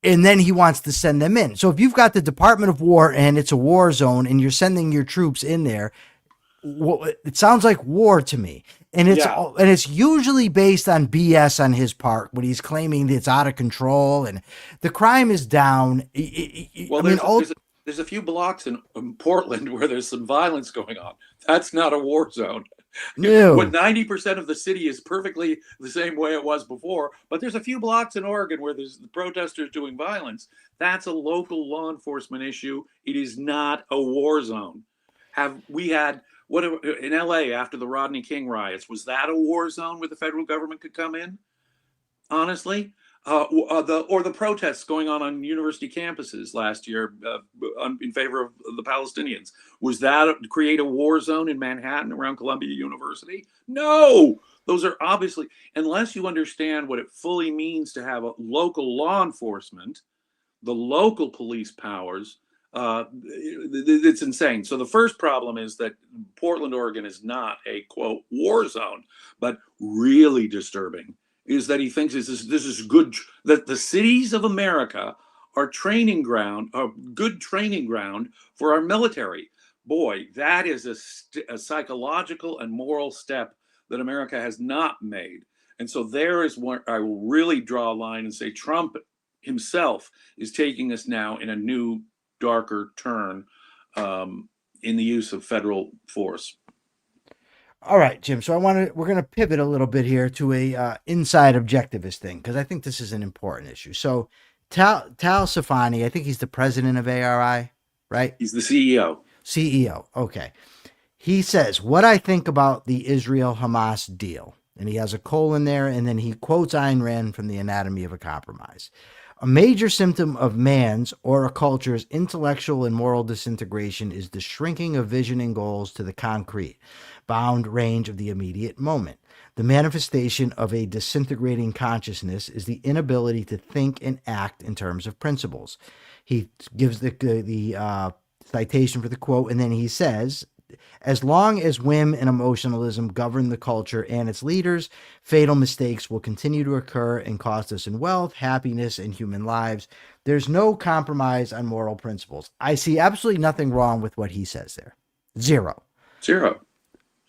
and then he wants to send them in. So if you've got the Department of War and it's a war zone and you're sending your troops in there, it sounds like war to me. And it's usually based on BS on his part when he's claiming that it's out of control and the crime is down. There's a few blocks in Portland where there's some violence going on. That's not a war zone. No. When 90% of the city is perfectly the same way it was before, but there's a few blocks in Oregon where there's the protesters doing violence. That's a local law enforcement issue. It is not a war zone. Have we had in LA after the Rodney King riots? Was that a war zone where the federal government could come in? Honestly, the protests going on university campuses last year in favor of the Palestinians, was that create a war zone in Manhattan around Columbia University? No, those are obviously, unless you understand what it fully means to have a local law enforcement, the local police powers. It's insane. So the first problem is that Portland, Oregon is not a quote war zone, but really disturbing is that he thinks this is good, that the cities of America are good training ground for our military. Boy, that is a psychological and moral step that America has not made. And so there is where I will really draw a line and say Trump himself is taking us now in a new, darker turn in the use of federal force. All right, Jim. So we're going to pivot a little bit here to a inside objectivist thing, because I think this is an important issue. So Tal Tsfany, I think he's the president of ARI, right? He's the CEO. CEO. Okay. He says, what I think about the Israel-Hamas deal. And he has a colon there, and then he quotes Ayn Rand from The Anatomy of a Compromise. A major symptom of man's or a culture's intellectual and moral disintegration is the shrinking of vision and goals to the concrete, bound range of the immediate moment. The manifestation of a disintegrating consciousness is the inability to think and act in terms of principles. He gives the citation for the quote, and then he says, as long as whim and emotionalism govern the culture and its leaders, fatal mistakes will continue to occur and cost us in wealth, happiness, and human lives. There's no compromise on moral principles. I see absolutely nothing wrong with what he says there. Zero.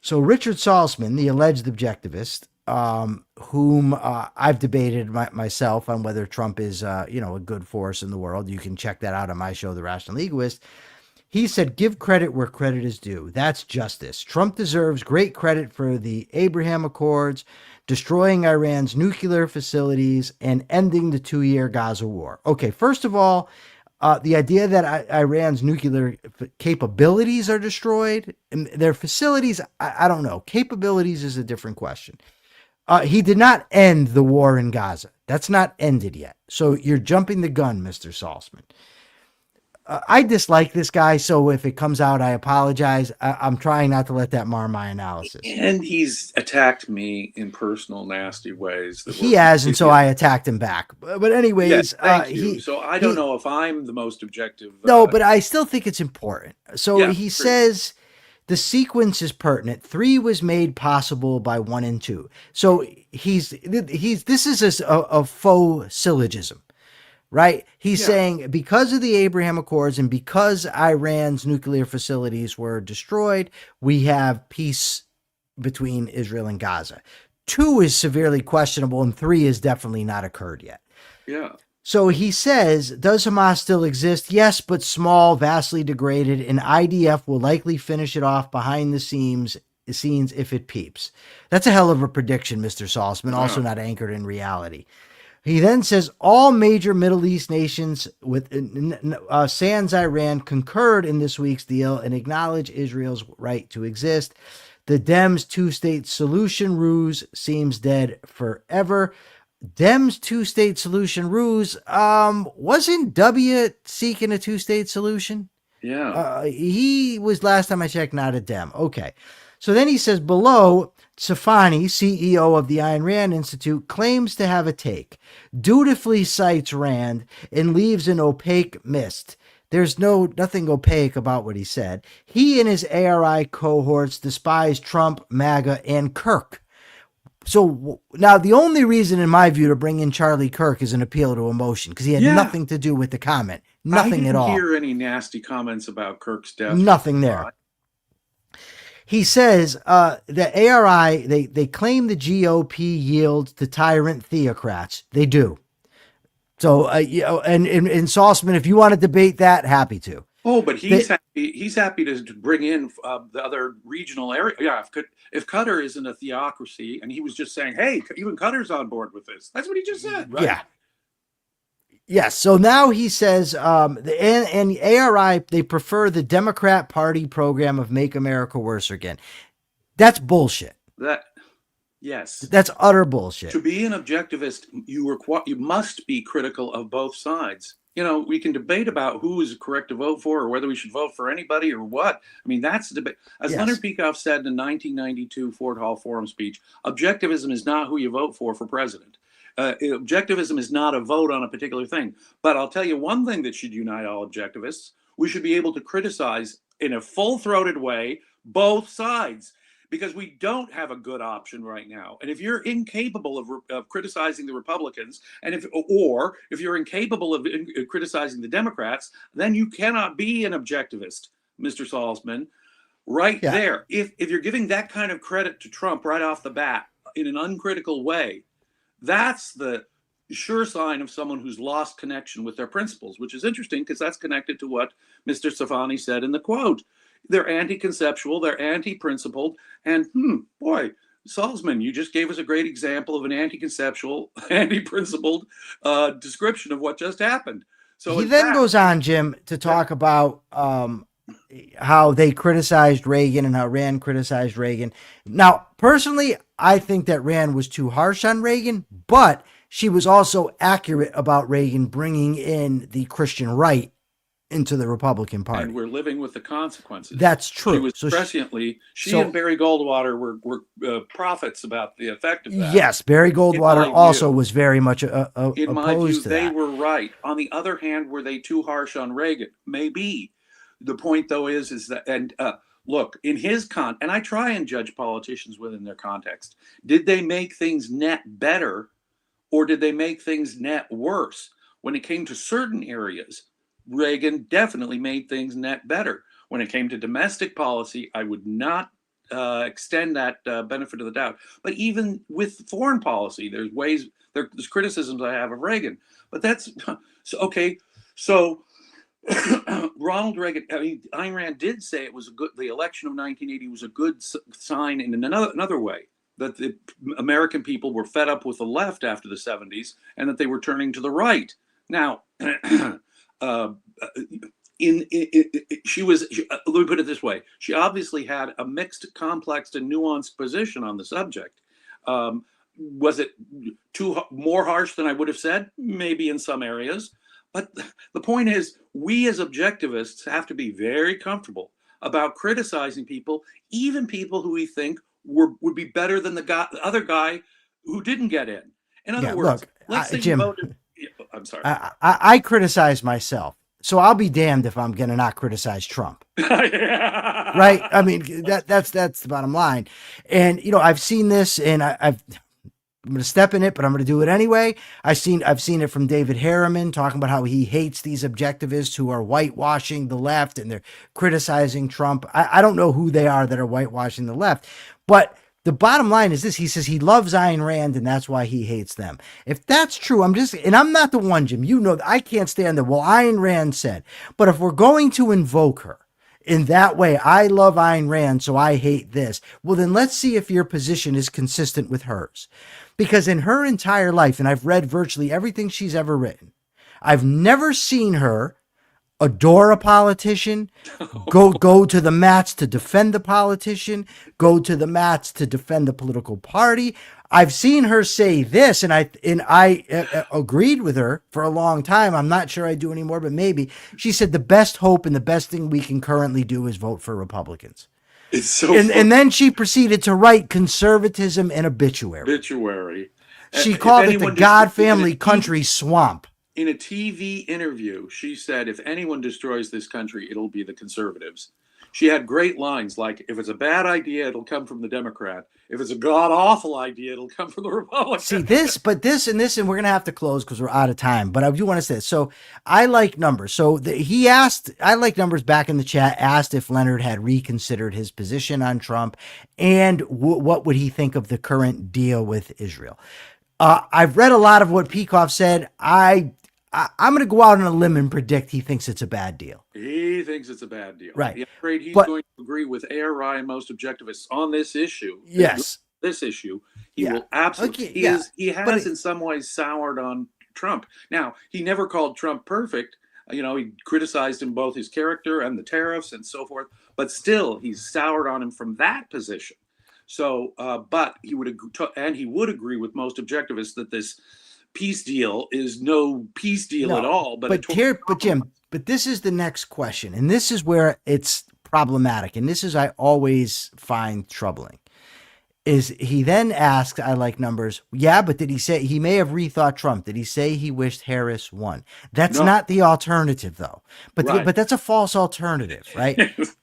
So Richard Salsman, the alleged objectivist, whom I've debated myself on whether Trump is a good force in the world. You can check that out on my show, The Rational Egoist. He said, give credit where credit is due. That's justice. Trump deserves great credit for the Abraham Accords, destroying Iran's nuclear facilities, and ending the 2-year Gaza war. Okay, first of all, the idea that Iran's nuclear capabilities are destroyed, and their facilities, I don't know. Capabilities is a different question. He did not end the war in Gaza. That's not ended yet. So you're jumping the gun, Mr. Salsman. I dislike this guy, so if it comes out, I apologize. I'm trying not to let that mar my analysis. And he's attacked me in personal, nasty ways. He has, and so I attacked him back. But anyways, yes, thank you. So I don't know if I'm the most objective. No, but I still think it's important. So Yeah, he true. says the sequence is pertinent. 3 was made possible by 1 and 2. So this is a faux syllogism. Right? He's saying because of the Abraham Accords and because Iran's nuclear facilities were destroyed, we have peace between Israel and Gaza. 2 is severely questionable and 3 has definitely not occurred yet. Yeah. So he says, does Hamas still exist? Yes, but small, vastly degraded, and IDF will likely finish it off behind the scenes if it peeps. That's a hell of a prediction, Mr. Salsman, also not anchored in reality. He then says all major Middle East nations sans Iran concurred in this week's deal and acknowledge Israel's right to exist. The Dems' 2-state solution ruse seems dead forever. Dems' 2-state solution ruse, wasn't W seeking a 2-state solution? Yeah. He was, last time I checked, not a Dem. Okay. So then he says below, Tsfany, CEO of the Ayn Rand Institute, claims to have a take, dutifully cites Rand, and leaves an opaque mist. There's nothing opaque about what he said. He and his ARI cohorts despise Trump, MAGA, and Kirk. So now the only reason, in my view, to bring in Charlie Kirk is an appeal to emotion, because he had nothing to do with the comment. Nothing at all. I didn't hear any nasty comments about Kirk's death. Nothing there. He says the ARI, they claim the GOP yields to tyrant theocrats. They do. So, and Salsman, if you want to debate that, happy to. Oh, but he's happy to bring in the other regional area. Yeah, if Qatar isn't a theocracy, and he was just saying, hey, even Qatar's on board with this. That's what he just said, right? Yeah. Yes. So now he says, and ARI, they prefer the Democrat Party program of Make America Worse Again. That's bullshit. Yes. That's utter bullshit. To be an objectivist, you must be critical of both sides. You know, we can debate about who is correct to vote for or whether we should vote for anybody or what. I mean, that's the debate. As Leonard Peikoff said in the 1992 Fort Hall Forum speech, objectivism is not who you vote for president. Objectivism is not a vote on a particular thing. But I'll tell you one thing that should unite all objectivists. We should be able to criticize in a full-throated way both sides, because we don't have a good option right now. And if you're incapable of criticizing the Republicans, and if you're incapable of criticizing the Democrats, then you cannot be an objectivist, Mr. Salsman. Right there. If you're giving that kind of credit to Trump right off the bat in an uncritical way, that's the sure sign of someone who's lost connection with their principles, which is interesting because that's connected to what Mr. Tsfany said in the quote. They're anti-conceptual, they're anti-principled, and boy, Salsman, you just gave us a great example of an anti-conceptual, anti-principled description of what just happened. So he then goes on, Jim, to talk about how they criticized Reagan and how Rand criticized Reagan. Now, personally, I think that Rand was too harsh on Reagan, but she was also accurate about Reagan bringing in the Christian right into the Republican Party. And we're living with the consequences. That's true. She was presciently, and Barry Goldwater were prophets about the effect of that. Yes, Barry Goldwater also was very much opposed in my view, to they that. were right. On the other hand, were they too harsh on Reagan? Maybe. The point, though, is that, and look, in his and I try and judge politicians within their context. Did they make things net better, or did they make things net worse? When it came to certain areas, Reagan definitely made things net better. When it came to domestic policy, I would not extend that benefit of the doubt. But even with foreign policy, there's criticisms I have of Reagan. But that's okay. So Ronald Reagan, I mean, Ayn Rand did say it was a good, the election of 1980 was a good sign in another way, that the American people were fed up with the left after the 70s and that they were turning to the right. Now, uh, let me put it this way. She obviously had a mixed, complex, and nuanced position on the subject. Was it more harsh than I would have said? Maybe in some areas. But the point is, we as objectivists have to be very comfortable about criticizing people, even people who we think would be better than the other guy who didn't get in. In other words, look, let's say Jim, you voted. I'm sorry. I criticize myself. So I'll be damned if I'm going to not criticize Trump. Right? I mean, that's the bottom line. And, I've seen this, and I'm going to step in it, but I'm going to do it anyway. I've seen it from David Harriman talking about how he hates these objectivists who are whitewashing the left and they're criticizing Trump. I don't know who they are that are whitewashing the left, but the bottom line is this. He says he loves Ayn Rand and that's why he hates them. If that's true, and I'm not the one, Jim, I can't stand that. Well, Ayn Rand said, but if we're going to invoke her in that way, I love Ayn Rand, so I hate this. Well, then let's see if your position is consistent with hers. Because in her entire life, and I've read virtually everything she's ever written, I've never seen her adore a politician, go to the mats to defend the politician, go to the mats to defend the political party. I've seen her say this, and I agreed with her for a long time. I'm not sure I do anymore, but maybe. She said the best hope and the best thing we can currently do is vote for Republicans. It's so and then she proceeded to write conservatism and obituary. She called it the God Family Country Swamp. In a TV interview, she said, if anyone destroys this country, it'll be the conservatives. She had great lines like, if it's a bad idea, it'll come from the Democrat. If it's a god-awful idea, it'll come from the Republican. See, this, and we're going to have to close because we're out of time. But I do want to say this. So I like numbers. So he asked, I like numbers back in the chat, asked if Leonard had reconsidered his position on Trump and what would he think of the current deal with Israel. I've read a lot of what Peikoff said. I'm going to go out on a limb and predict he thinks it's a bad deal. He thinks it's a bad deal. Right. I'm afraid he's going to agree with ARI and most objectivists on this issue. Yes. This issue. He will absolutely. Okay, He has in some ways soured on Trump. Now, he never called Trump perfect. He criticized him, both his character and the tariffs and so forth. But still, he's soured on him from that position. So, but he would agree with most objectivists that this peace deal is no peace deal at all. But Jim, this is the next question, and this is where it's problematic, and this is I always find troubling. Is he then asked, I like numbers. Yeah, but did he say he may have rethought Trump? Did he say he wished Harris won? That's not the alternative, though. But but that's a false alternative, right?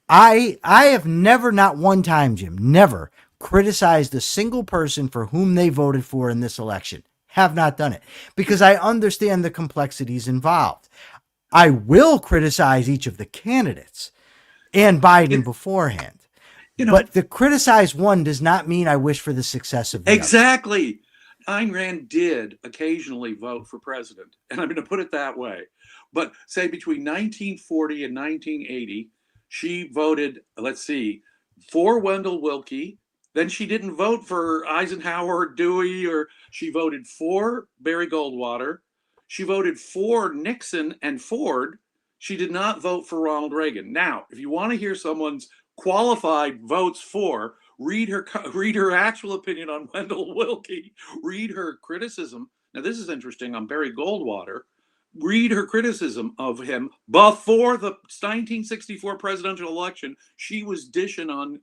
I have never, not one time, Jim, never criticized a single person for whom they voted for in this election. Have not done it because I understand the complexities involved. I will criticize each of the candidates and Biden beforehand. But to criticize one does not mean I wish for the success of the exactly. Other. Ayn Rand did occasionally vote for president, and I'm going to put it that way. But say between 1940 and 1980, she voted, for Wendell Willkie. Then she didn't vote for Eisenhower or Dewey, or she voted for Barry Goldwater. She voted for Nixon and Ford. She did not vote for Ronald Reagan. Now, if you want to hear someone's qualified votes for, read her actual opinion on Wendell Willkie, read her criticism. Now, this is interesting on Barry Goldwater. Read her criticism of him before the 1964 presidential election. She was dishing on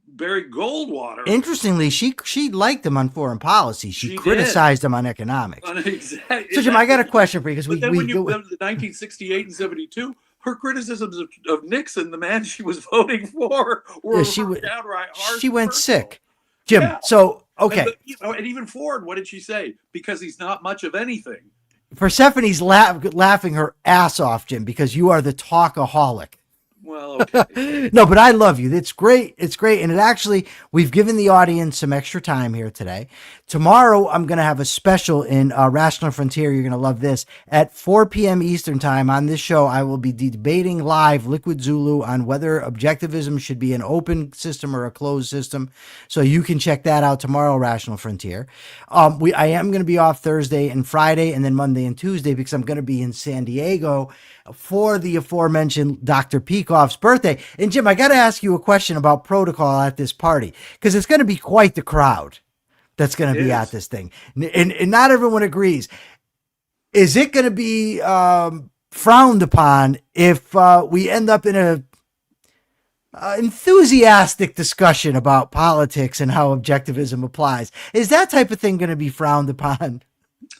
Barry Goldwater. Interestingly, she liked him on foreign policy. She criticized him on economics. Exactly. So, Jim, I got a question for you because when you go to the 1968 and 72. Her criticisms of Nixon, the man she was voting for, were downright harsh. She went sick, Jim. Yeah. So, okay. And even Ford, what did she say? Because he's not much of anything. Persephone's laughing her ass off, Jim, because you are the talkaholic. Well, okay. No, but I love you. It's great. It's great. And it actually, we've given the audience some extra time here today. Tomorrow, I'm going to have a special in Rational Frontier. You're going to love this. At 4 p.m. Eastern time on this show, I will be debating live Liquid Zulu on whether objectivism should be an open system or a closed system. So you can check that out tomorrow, Rational Frontier. I am going to be off Thursday and Friday and then Monday and Tuesday because I'm going to be in San Diego for the aforementioned Dr. Peikoff's birthday. And Jim, I got to ask you a question about protocol at this party because it's going to be quite the crowd that's going to be at this thing. And not everyone agrees. Is it going to be frowned upon if we end up in a enthusiastic discussion about politics and how objectivism applies? Is that type of thing going to be frowned upon?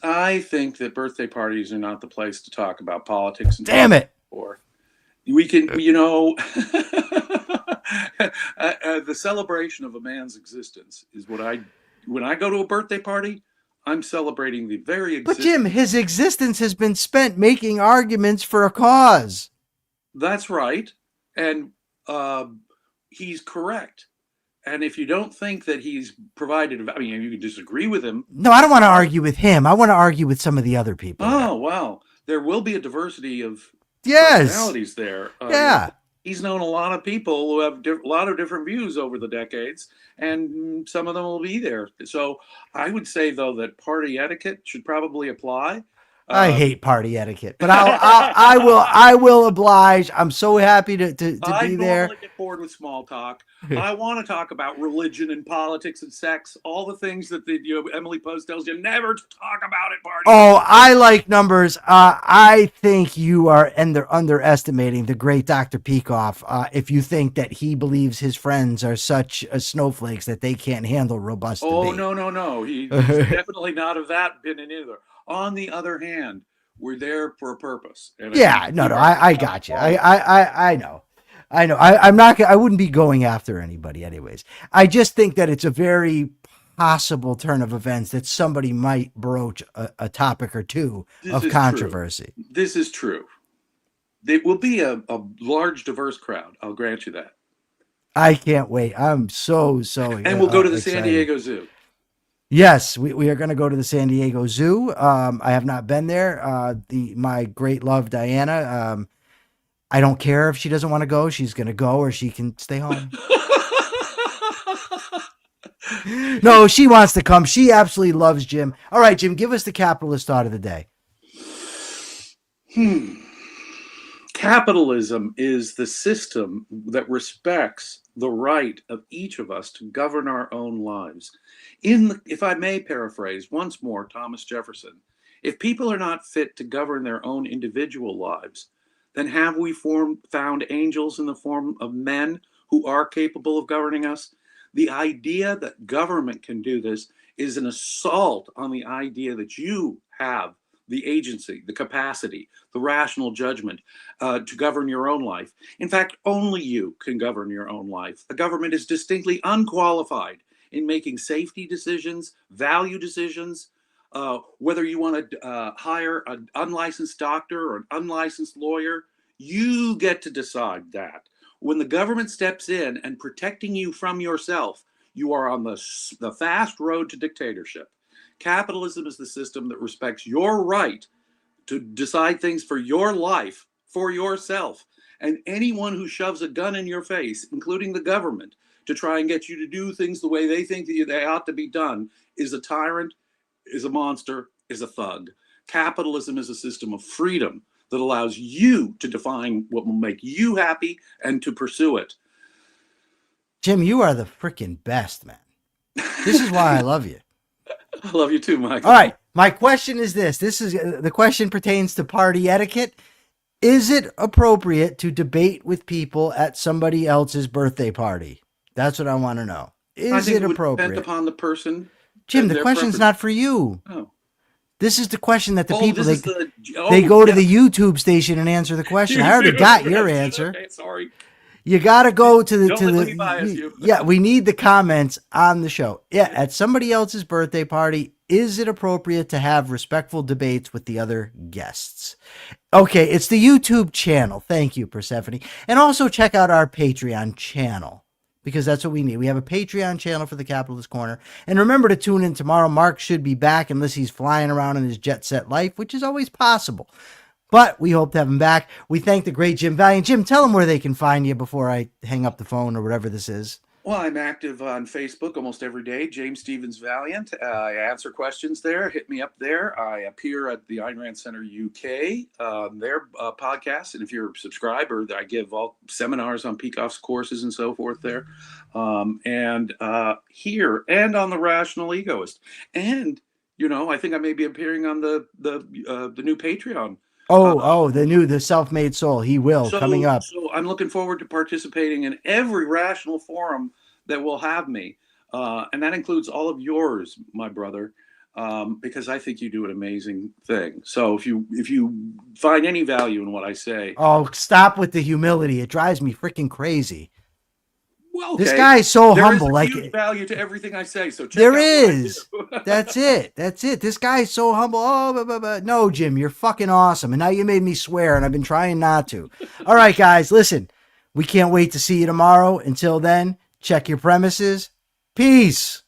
I think that birthday parties are not the place to talk about politics. And Damn it. Or we can, the celebration of a man's existence is when I go to a birthday party, I'm celebrating the very existence. But Jim, his existence has been spent making arguments for a cause. That's right. And he's correct. And if you don't think that he's provided, you can disagree with him. No, I don't want to argue with him. I want to argue with some of the other people. Oh, wow. There will be a diversity of personalities there. Yeah. He's known a lot of people who have a lot of different views over the decades, and some of them will be there. So I would say, though, that party etiquette should probably apply. I hate party etiquette, but I will oblige. I'm so happy to be there. I normally get bored with small talk. I want to talk about religion and politics and sex, all the things that Emily Post tells you never to talk about at parties. Oh, I like numbers. I think you are underestimating the great Dr. Peikoff if you think that he believes his friends are such snowflakes that they can't handle robust debate. Oh, no. He's definitely not of that opinion either. On the other hand, we're there for a purpose. And I got you. I know. I'm not. I wouldn't be going after anybody, anyways. I just think that it's a very possible turn of events that somebody might broach a topic or two of controversy. True. This is true. It will be a large, diverse crowd. I'll grant you that. I can't wait. I'm so. And we'll go to the San Diego Zoo. Yes, we are going to go to the San Diego Zoo. I have not been there. My great love, Diana. I don't care if she doesn't want to go. She's going to go, or she can stay home. No, she wants to come. She absolutely loves Jim. All right, Jim, give us the capitalist thought of the day. Capitalism is the system that respects the right of each of us to govern our own lives. If I may paraphrase once more Thomas Jefferson, if people are not fit to govern their own individual lives, then have we found angels in the form of men who are capable of governing us? The idea that government can do this is an assault on the idea that you have the agency, the capacity, the rational judgment to govern your own life. In fact, only you can govern your own life. The government is distinctly unqualified in making safety decisions, value decisions, whether you want to hire an unlicensed doctor or an unlicensed lawyer. You get to decide that. When the government steps in and protecting you from yourself, you are on the fast road to dictatorship. Capitalism is the system that respects your right to decide things for your life, for yourself. And anyone who shoves a gun in your face, including the government, to try and get you to do things the way they think that they ought to be done, is a tyrant, is a monster, is a thug. Capitalism is a system of freedom that allows you to define what will make you happy and to pursue it. Jim, you are the freaking best, man. This is why I love you. I love you too, Michael. All right. My question is this. The question pertains to party etiquette. Is it appropriate to debate with people at somebody else's birthday party? That's what I want to know. Is it appropriate? Depend upon the person. Jim, the question's not for you. Oh. This is the question that the people, they go to the YouTube station and answer the question. I already got your answer. Okay, sorry. You got to go to Don't let me bias you. Yeah, we need the comments on the show. Yeah, at somebody else's birthday party, is it appropriate to have respectful debates with the other guests? Okay, it's the YouTube channel. Thank you, Persephone. And also check out our Patreon channel, because that's what we need. We have a Patreon channel for the Capitalist Corner. And remember to tune in tomorrow. Mark should be back unless he's flying around in his jet set life, which is always possible. But we hope to have him back. We thank the great Jim Valliant. Jim, tell them where they can find you before I hang up the phone or whatever this is. Well, I'm active on Facebook almost every day, James Stevens Valliant. I answer questions there. Hit me up there. I appear at the Ayn Rand Center UK, their podcast. And if you're a subscriber, I give all seminars on Peikoff's courses and so forth there. And here and on The Rational Egoist. And, you know, I think I may be appearing on the new Patreon. The self-made soul. He will, coming up. So I'm looking forward to participating in every rational forum that will have me. And that includes all of yours, my brother, because I think you do an amazing thing. So if you find any value in what I say. Oh, stop with the humility. It drives me freaking crazy. Well, okay. This guy is so humble. There is like huge value to everything I say. So check there out is. What I do. That's it. That's it. This guy is so humble. Oh, no, Jim, you're fucking awesome. And now you made me swear, and I've been trying not to. All right, guys, listen. We can't wait to see you tomorrow. Until then, check your premises. Peace.